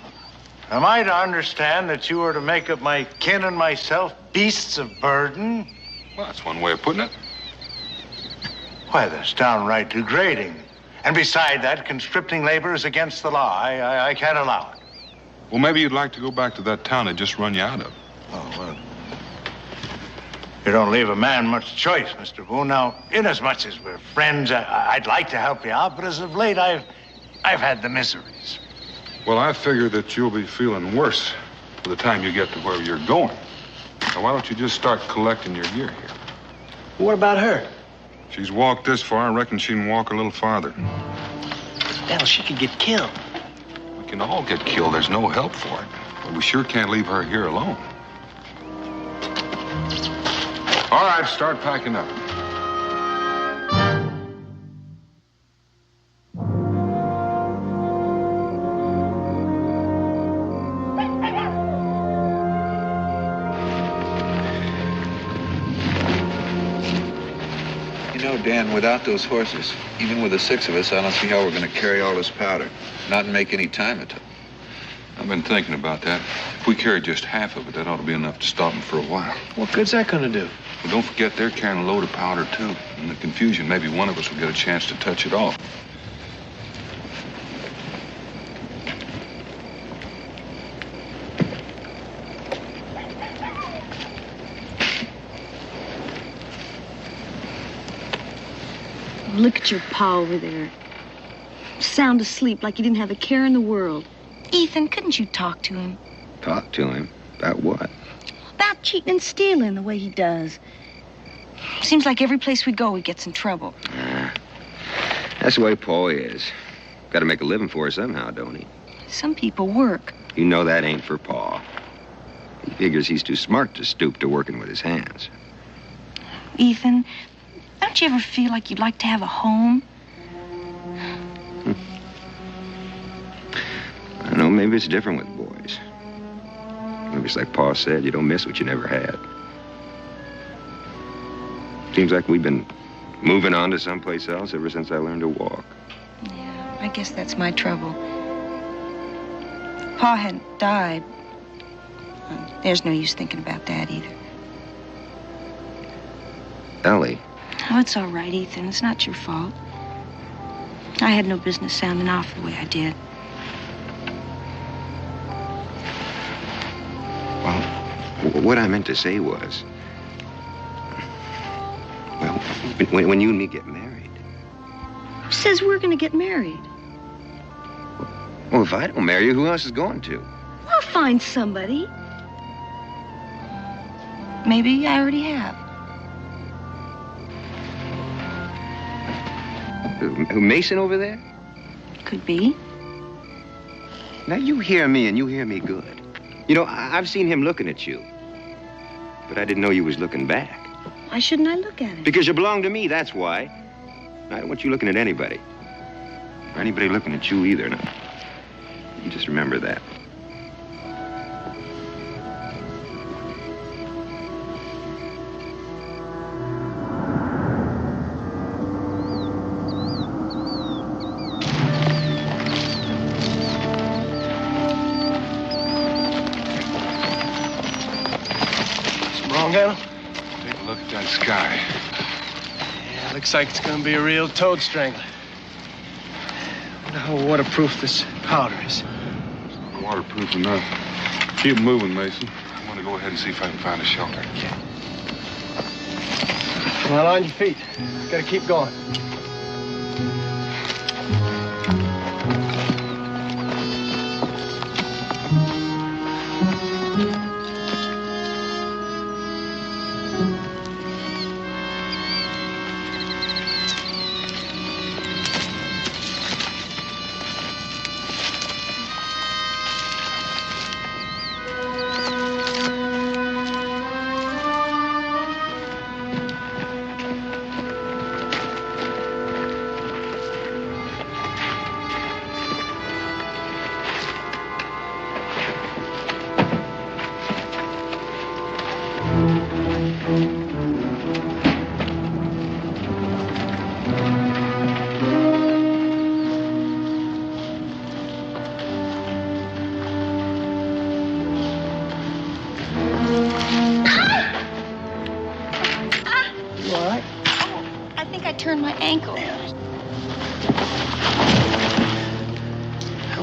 Am I to understand that you are to make of my kin and myself beasts of burden? Well, that's one way of putting it. Why, that's downright degrading. And beside that, conscripting labor is against the law. I can't allow it. Well, maybe you'd like to go back to that town and just run you out of. Oh, well. You don't leave a man much choice, Mr. Boone. Now, inasmuch as we're friends, I'd like to help you out, but as of late, I've had the miseries. Well, I figure that you'll be feeling worse by the time you get to where you're going. Now, why don't you just start collecting your gear here? What about her? She's walked this far. I reckon she can walk a little farther. Hell, she could get killed. We can all get killed. There's no help for it. But we sure can't leave her here alone. All right, start packing up. You know, Dan, without those horses, even with the 6 of us, I don't see how we're going to carry all this powder. Not make any time at it. I've been thinking about that. If we carry just half of it, that ought to be enough to stop them for a while. What good's that gonna do? Well, don't forget they're carrying a load of powder, too. In the confusion, maybe one of us will get a chance to touch it off. Look at your pa over there. Sound asleep like you didn't have a care in the world. Ethan, couldn't you talk to him? Talk to him? About what? About cheating and stealing the way he does. Seems like every place we go, he gets in trouble. That's the way Paul is. Got to make a living for her somehow, don't he? Some people work. You know that ain't for Paul. He figures he's too smart to stoop to working with his hands. Ethan, don't you ever feel like you'd like to have a home? I know maybe it's different with boys. Maybe it's like Pa said, you don't miss what you never had. Seems like we've been moving on to someplace else ever since I learned to walk. Yeah, I guess that's my trouble. Pa hadn't died. There's no use thinking about that either. Ellie. Oh, it's all right, Ethan. It's not your fault. I had no business sounding off the way I did. What I meant to say was, well, when you and me get married. Who says we're going to get married? Well, if I don't marry you, who else is going to? I'll find somebody. Maybe I already have. Who, Mason over there? Could be. Now, you hear me, and you hear me good. You know, I've seen him looking at you. But I didn't know you was looking back. Why shouldn't I look at him? Because you belong to me, that's why. I don't want you looking at anybody. Or anybody looking at you either. Now, you just remember that. Take a look at that sky. Yeah, looks like it's gonna be a real toad strangler. Wonder how waterproof this powder is. It's not waterproof enough. Keep moving, Mason. I want to go ahead and see if I can find a shelter. Well, on your feet. Gotta keep going.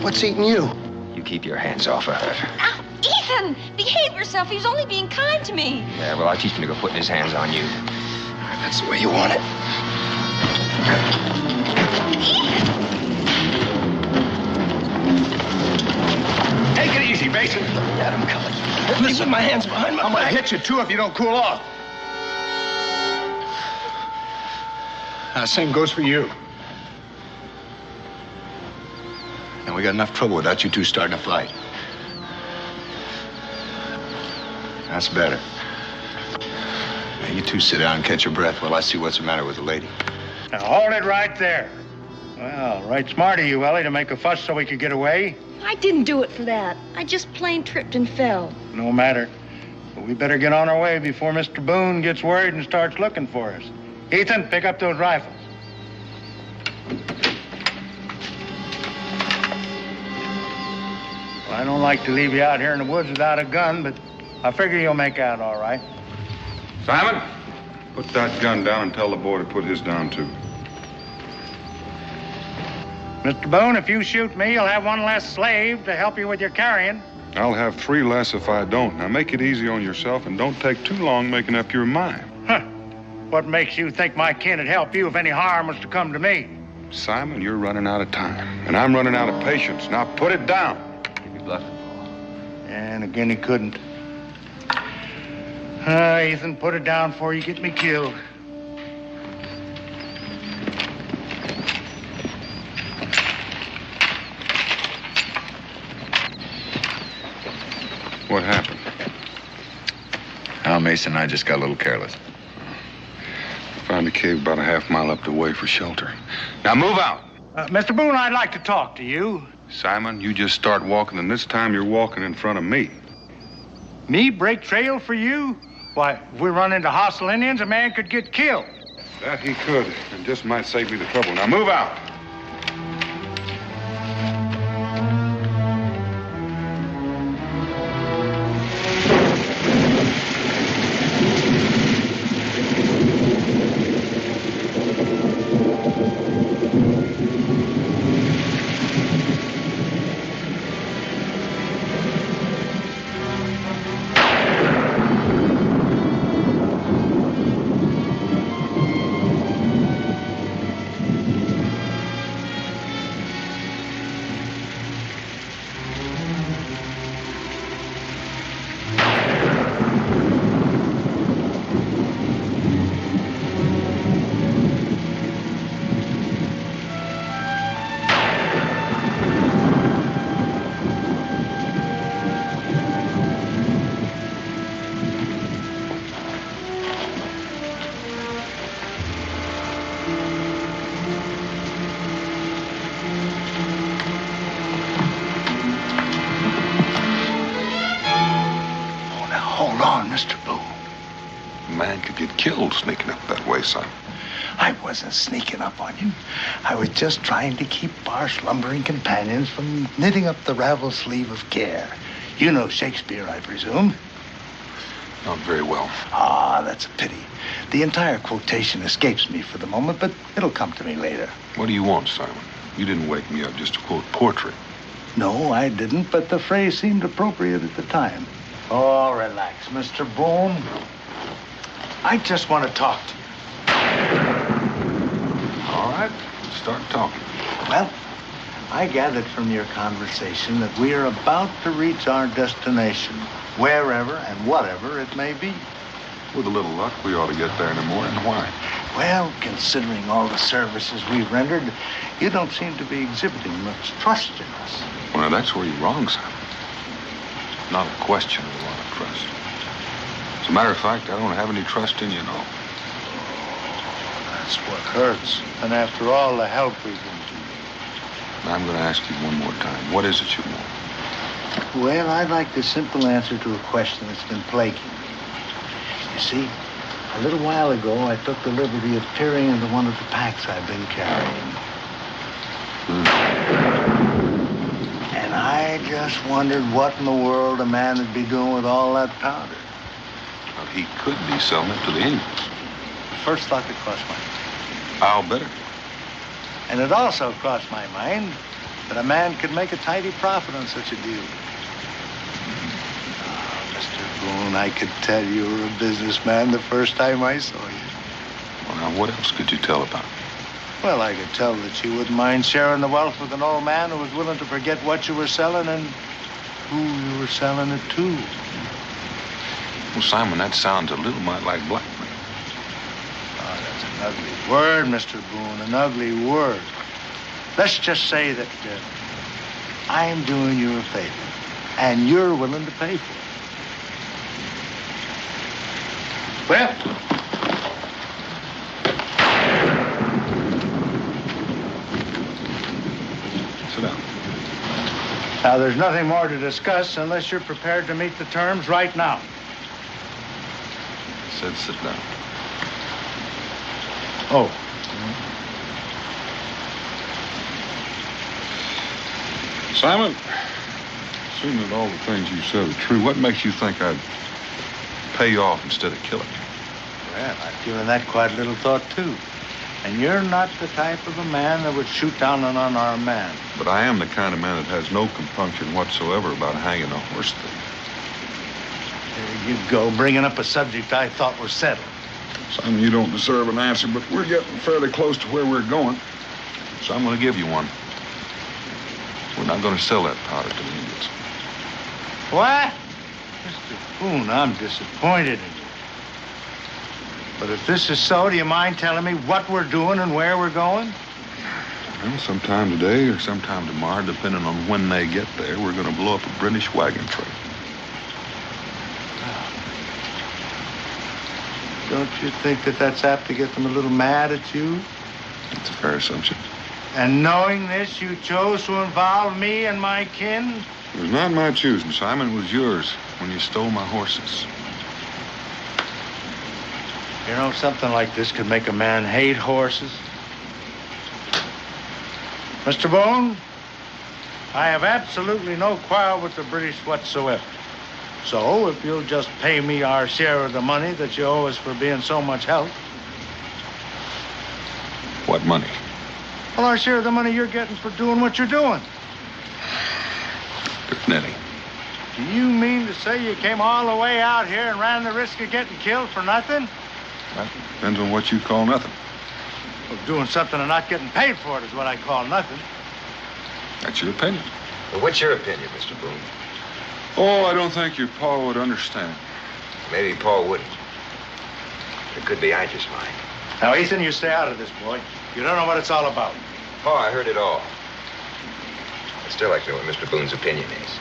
What's eating you? You keep your hands off of her. Ow, Ethan! Behave yourself. He was only being kind to me. Yeah, well, I'll teach him to go putting his hands on you. That's the way you want it. Take it easy, Mason. Got him coming. Listen, my hands behind my I'm gonna back. hit you, too, if you don't cool off. Same goes for you. And we got enough trouble without you two starting a fight. That's better. Now, you two sit down and catch your breath while I see what's the matter with the lady. Now, hold it right there. Well, right smart of you, Ellie, to make a fuss so we could get away. I didn't do it for that. I just plain tripped and fell. No matter. But we better get on our way before Mr. Boone gets worried and starts looking for us. Ethan, pick up those rifles. Well, I don't like to leave you out here in the woods without a gun, but I figure you'll make out all right. Simon, put that gun down and tell the boy to put his down, too. Mr. Boone, if you shoot me, you'll have one less slave to help you with your carrying. I'll have 3 less if I don't. Now, make it easy on yourself and don't take too long making up your mind. Huh. What makes you think my kin would help you if any harm was to come to me? Simon, you're running out of time, and I'm running out of patience. Now, put it down. You're bluffing. And again, he couldn't. Ethan, put it down before you get me killed. What happened? Al Mason and I just got a little careless. Found a cave about a half-mile up the way for shelter. Now move out. Mr. Boone, I'd like to talk to you. Simon, you just start walking, and this time you're walking in front of me. Me break trail for you? Why, if we run into hostile Indians, a man could get killed. That he could, and just might save me the trouble. Now move out. killed sneaking up that way, Simon. I wasn't sneaking up on you. I was just trying to keep our slumbering companions from knitting up the ravel sleeve of care. You know Shakespeare, I presume? Not very well. Ah, that's a pity. The entire quotation escapes me for the moment, but it'll come to me later. What do you want, Simon? You didn't wake me up just to quote poetry. No, I didn't, but the phrase seemed appropriate at the time. Oh, relax, Mr. Boone. I just want to talk to you. All right, start talking. Well, I gathered from your conversation that we are about to reach our destination, wherever and whatever it may be. With a little luck, we ought to get there in the morning. Why? Well, considering all the services we've rendered, you don't seem to be exhibiting much trust in us. Well, now, that's where you're wrong, Simon. It's not a question of a lot of trust. As a matter of fact, I don't have any trust in you, no. That's what hurts. And after all the help we've been to you. I'm going to ask you one more time. What is it you want? Well, I'd like the simple answer to a question that's been plaguing me. You see, a little while ago, I took the liberty of peering into one of the packs I've been carrying. And I just wondered what in the world a man would be doing with all that powder. Well, he could be selling it to the Indians. First thought that crossed my mind. I'll bet it. And it also crossed my mind that a man could make a tidy profit on such a deal. Oh, Mr. Boone, I could tell you were a businessman the first time I saw you. Well, now, what else could you tell about me? Well, I could tell that you wouldn't mind sharing the wealth with an old man who was willing to forget what you were selling and who you were selling it to. Well, Simon, that sounds a little mite like blackmail. Oh, that's an ugly word, Mr. Boone, an ugly word. Let's just say that I'm doing you a favor, and you're willing to pay for it. Well, sit down. Now, there's nothing more to discuss unless you're prepared to meet the terms right now. I said sit down. Oh. Simon, assuming that all the things you said are true, what makes you think I'd pay you off instead of killing you? Well, I've given that quite a little thought, too. And you're not the type of a man that would shoot down an unarmed man. But I am the kind of man that has no compunction whatsoever about hanging a horse thief. There you go, bringing up a subject I thought was settled. Simon, you don't deserve an answer, but we're getting fairly close to where we're going. So I'm going to give you one. We're not going to sell that powder to the Indians. What? Mr. Boone, I'm disappointed in you. But if this is so, do you mind telling me what we're doing and where we're going? Well, sometime today or sometime tomorrow, depending on when they get there, we're going to blow up a British wagon train. Don't you think that that's apt to get them a little mad at you? That's a fair assumption. And knowing this, you chose to involve me and my kin? It was not my choosing, Simon. It was yours when you stole my horses. You know, something like this could make a man hate horses. Mr. Boone, I have absolutely no quarrel with the British whatsoever. So, if you'll just pay me our share of the money that you owe us for being so much help. What money? Well, our share of the money you're getting for doing what you're doing. There isn't any. Do you mean to say you came all the way out here and ran the risk of getting killed for nothing? Well, depends on what you call nothing. Well, doing something and not getting paid for it is what I call nothing. That's your opinion. Well, what's your opinion, Mr. Boone? Oh, I don't think your pa would understand. Maybe Paul wouldn't. It could be I just might. Now, Ethan, you stay out of this, boy. You don't know what it's all about. Pa, I heard it all. I'd still like to know what Mr. Boone's opinion is.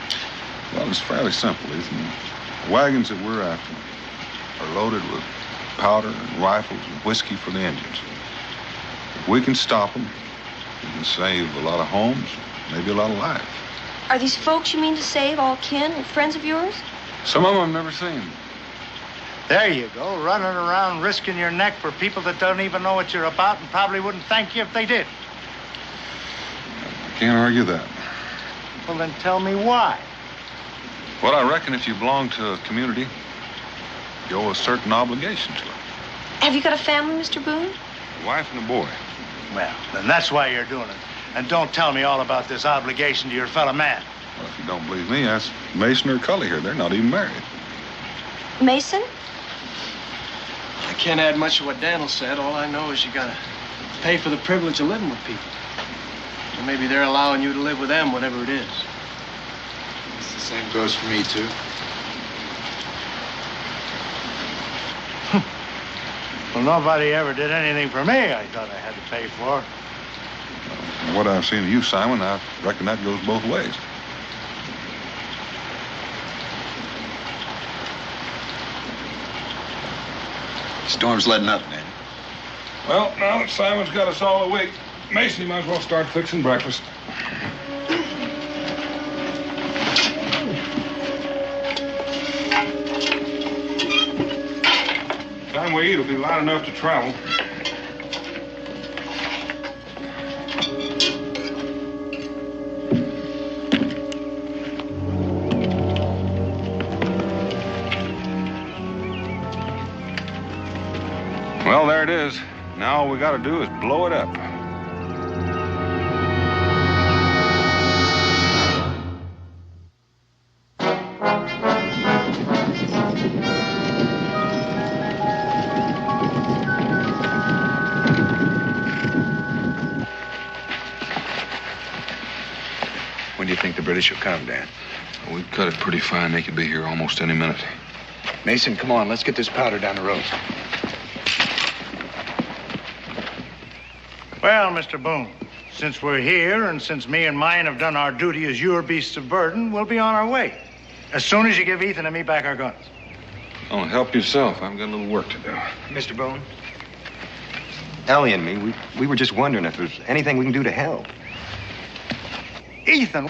Well, it's fairly simple, isn't it? The wagons that we're after are loaded with powder and rifles and whiskey for the Indians. If we can stop them, we can save a lot of homes, maybe a lot of lives. Are these folks you mean to save all kin and friends of yours? Some of them I've never seen. There you go, running around risking your neck for people that don't even know what you're about and probably wouldn't thank you if they did. Can't argue that. Well, then tell me why. Well, I reckon if you belong to a community, you owe a certain obligation to it. Have you got a family, Mr. Boone? A wife and a boy. Well, then that's why you're doing it. And don't tell me all about this obligation to your fellow man. Well, if you don't believe me, ask Mason or Cully here. They're not even married. Mason? I can't add much of what Daniel said. All I know is you gotta pay for the privilege of living with people. Or maybe they're allowing you to live with them, whatever it is. It's the same goes for me, too. Well, nobody ever did anything for me I thought I had to pay for. From what I've seen of you, Simon, I reckon that goes both ways. Storm's letting up, man. Well, now that Simon's got us all awake, Mason, you might as well start fixing breakfast. Time we eat will be light enough to travel. Well, there it is. Now all we got to do is blow it up. When do you think the British will come, Dan? We've cut it pretty fine. They could be here almost any minute. Mason, come on. Let's get this powder down the road. Well, Mr. Boone, since we're here and since me and mine have done our duty as your beasts of burden, we'll be on our way. As soon as you give Ethan and me back our guns. Oh, help yourself. I've got a little work to do. Mr. Boone? Ellie and me, we were just wondering if there's anything we can do to help. Ethan!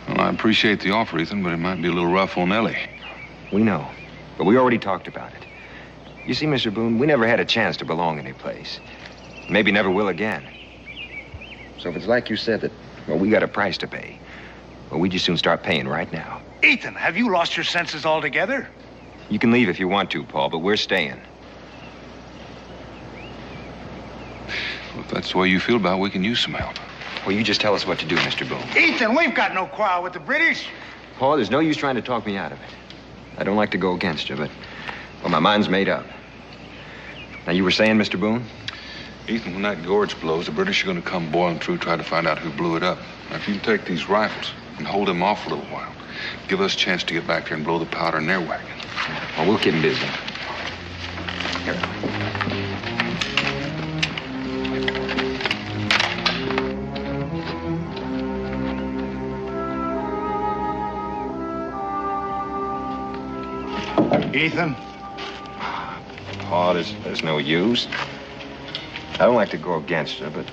Well, I appreciate the offer, Ethan, but it might be a little rough on Ellie. We know, but we already talked about it. You see, Mr. Boone, we never had a chance to belong any place. Maybe never will again. So if it's like you said that, well, we got a price to pay, well, we just soon start paying right now. Ethan, have you lost your senses altogether? You can leave if you want to, Paul, but we're staying. Well, if that's the way you feel about it, we can use some help. Well, you just tell us what to do, Mr. Boone. Ethan, we've got no quarrel with the British. Paul, there's no use trying to talk me out of it. I don't like to go against you, but, well, my mind's made up. Now, you were saying, Mr. Boone? Ethan, when that gorge blows, the British are going to come boiling through, try to find out who blew it up. Now, if you can take these rifles and hold them off for a little while, give us a chance to get back there and blow the powder in their wagon. Well, we'll keep them busy. Here. Ethan? Paul, there's no use. I don't like to go against her, but,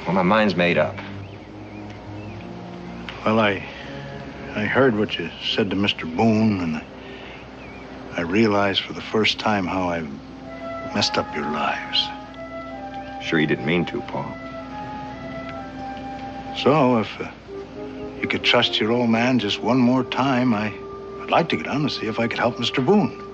well, my mind's made up. Well, I heard what you said to Mr. Boone, and I realized for the first time how I've messed up your lives. Sure you didn't mean to, Paul. So, if you could trust your old man just one more time, I'd like to get on to see if I could help Mr. Boone.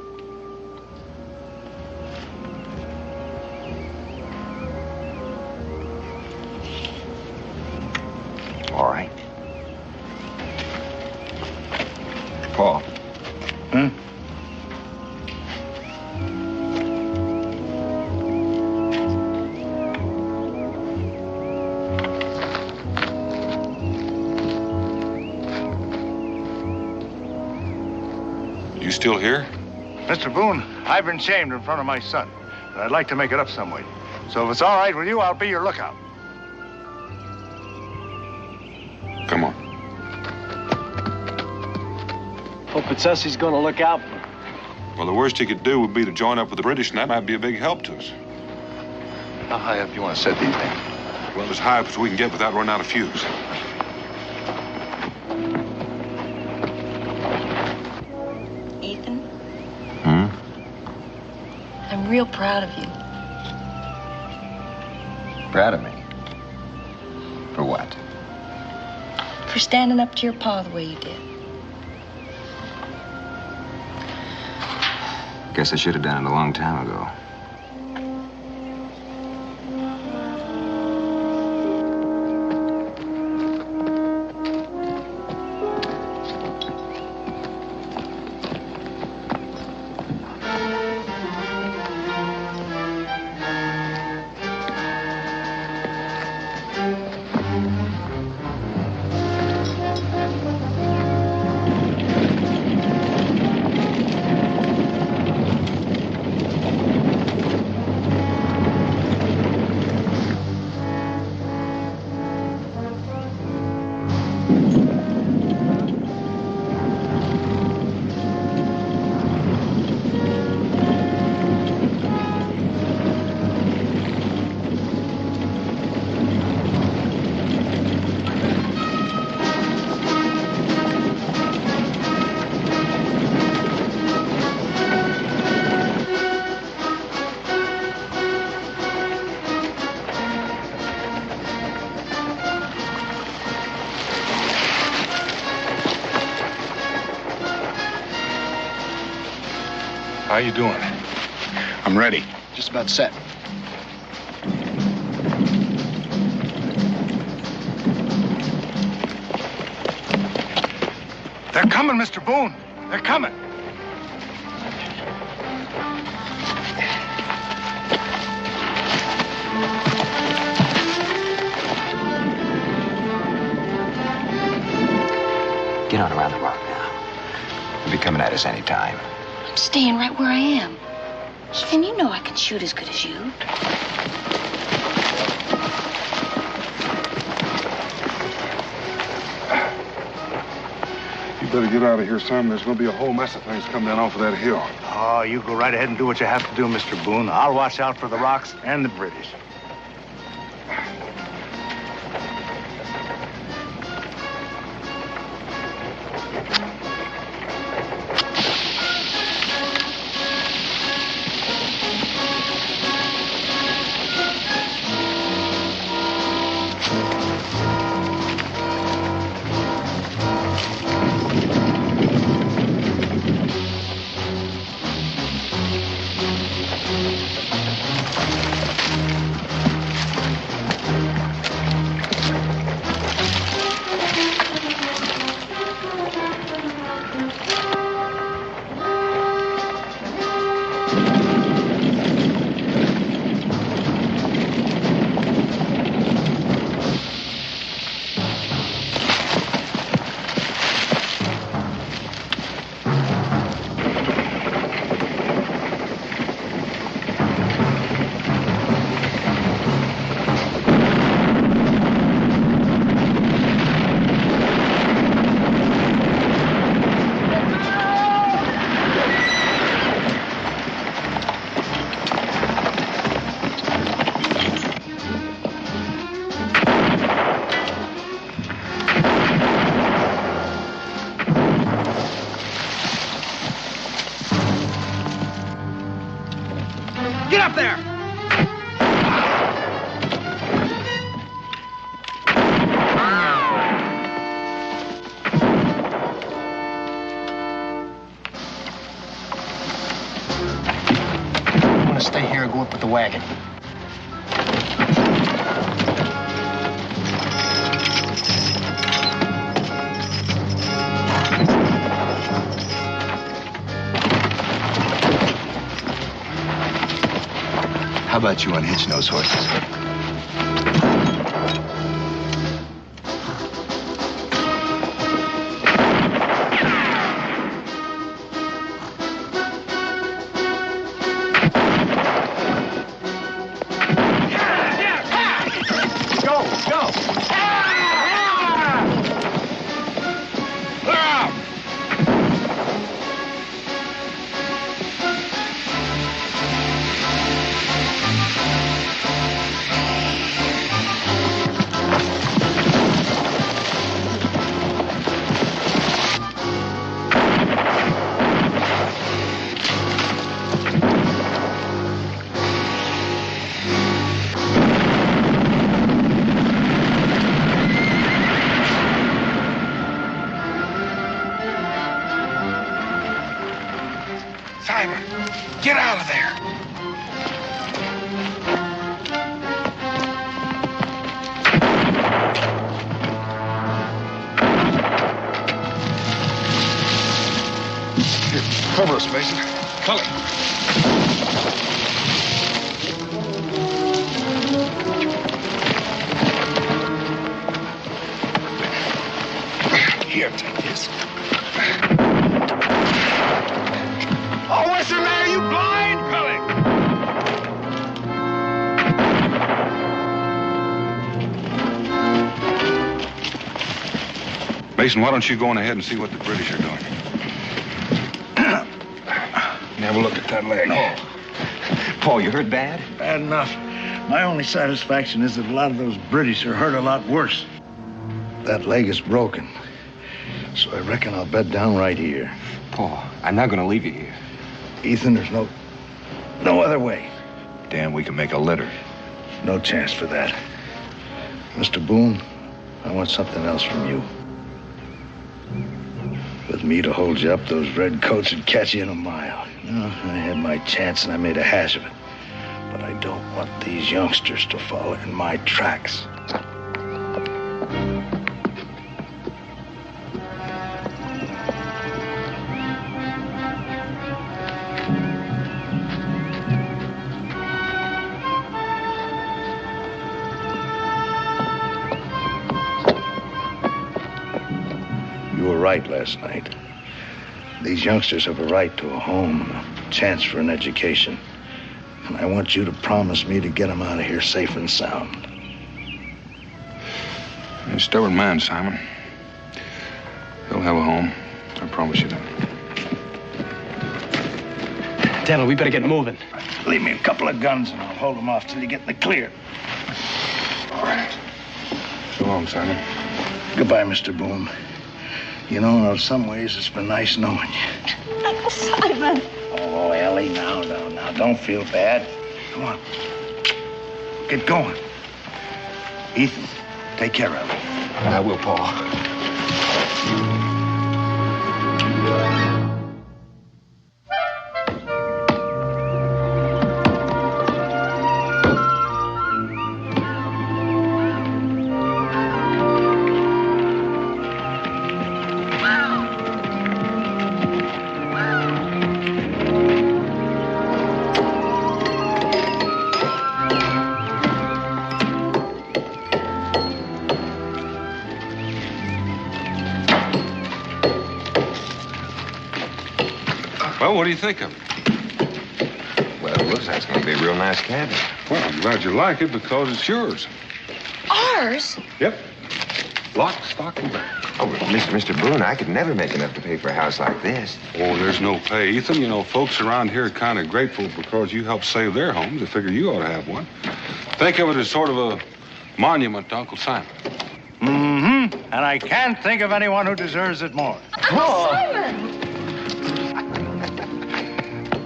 All right. Paul. Huh? You still here? Mr. Boone, I've been shamed in front of my son, and I'd like to make it up some way. So if it's all right with you, I'll be your lookout. Come on. Hope it's us he's gonna look out for. Well, the worst he could do would be to join up with the British, and that might be a big help to us. How high up do you want to set these things? Well, as high up as we can get without running out of fuse. Ethan, I'm real proud of you. Proud of me? For what? For standing up to your pa the way you did. Guess I should have done it a long time ago. How you doing? I'm ready. Just about set. They're coming, Mr. Boone. They're coming. Get on around the rock now. They'll be coming at us any time. I'm staying right where I am. And you know I can shoot as good as you. You better get out of here, son. There's gonna be a whole mess of things coming down off of that hill. Oh, you go right ahead and do what you have to do, Mr. Boone. I'll watch out for the rocks and the British. Get up there! I'm gonna stay here and go up with the wagon. How about you unhitching those horses? us, Mason. Cully. Here, take this. Oh, what's the matter? You blind? Cully. Mason, why don't you go on ahead and see what the British are doing? Have a look at that leg. No. Paul, you hurt bad? Bad enough. My only satisfaction is that a lot of those British are hurt a lot worse. That leg is broken. So I reckon I'll bed down right here. Paul, I'm not going to leave you here. Ethan, there's no other way. Dan, we can make a litter. No chance for that. Mr. Boone, I want something else from you. With me to hold you up, those red coats would catch you in a mile. No, I had my chance and I made a hash of it. But I don't want these youngsters to follow in my tracks. You were right last night. These youngsters have a right to a home and a chance for an education. And I want you to promise me to get them out of here safe and sound. You're a stubborn man, Simon. They'll have a home. I promise you that. Daniel, we better get moving. Leave me a couple of guns and I'll hold them off till you get in the clear. All right. So long, Simon. Goodbye, Mr. Boone. You know, in some ways, it's been nice knowing you. Uncle Simon. Oh, Ellie, now, don't feel bad. Come on. Get going. Ethan, take care of her. I will, Paul. Well, what do you think of it? Well, it looks like it's going to be a real nice cabin. Well, I'm glad you like it because it's yours. Ours? Yep. Lock, stock, and barrel. Oh, but Mr. Boone, I could never make enough to pay for a house like this. Oh, there's no pay, Ethan. You know, folks around here are kind of grateful because you helped save their homes. They figure you ought to have one. Think of it as sort of a monument to Uncle Simon. Mm-hmm. And I can't think of anyone who deserves it more. Uncle Simon!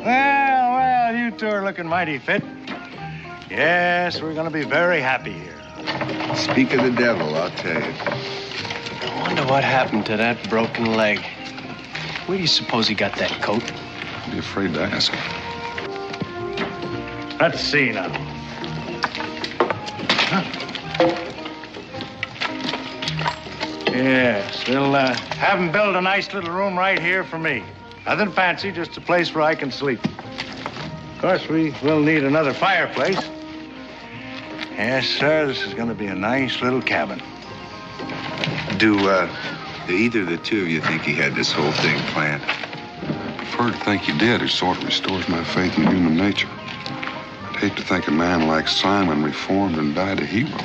Well, you two are looking mighty fit. Yes, we're going to be very happy here. Speak of the devil, I'll tell you. I wonder what happened to that broken leg. Where do you suppose he got that coat? I'd be afraid to ask. Let's see now. Huh. Yes, we'll have him build a nice little room right here for me. Nothing fancy, just a place where I can sleep. Of course, we will need another fireplace. Yes, sir, this is going to be a nice little cabin. Do either of the two of you think he had this whole thing planned? I prefer to think you did. It sort of restores my faith in human nature. I'd hate to think a man like Simon reformed and died a hero.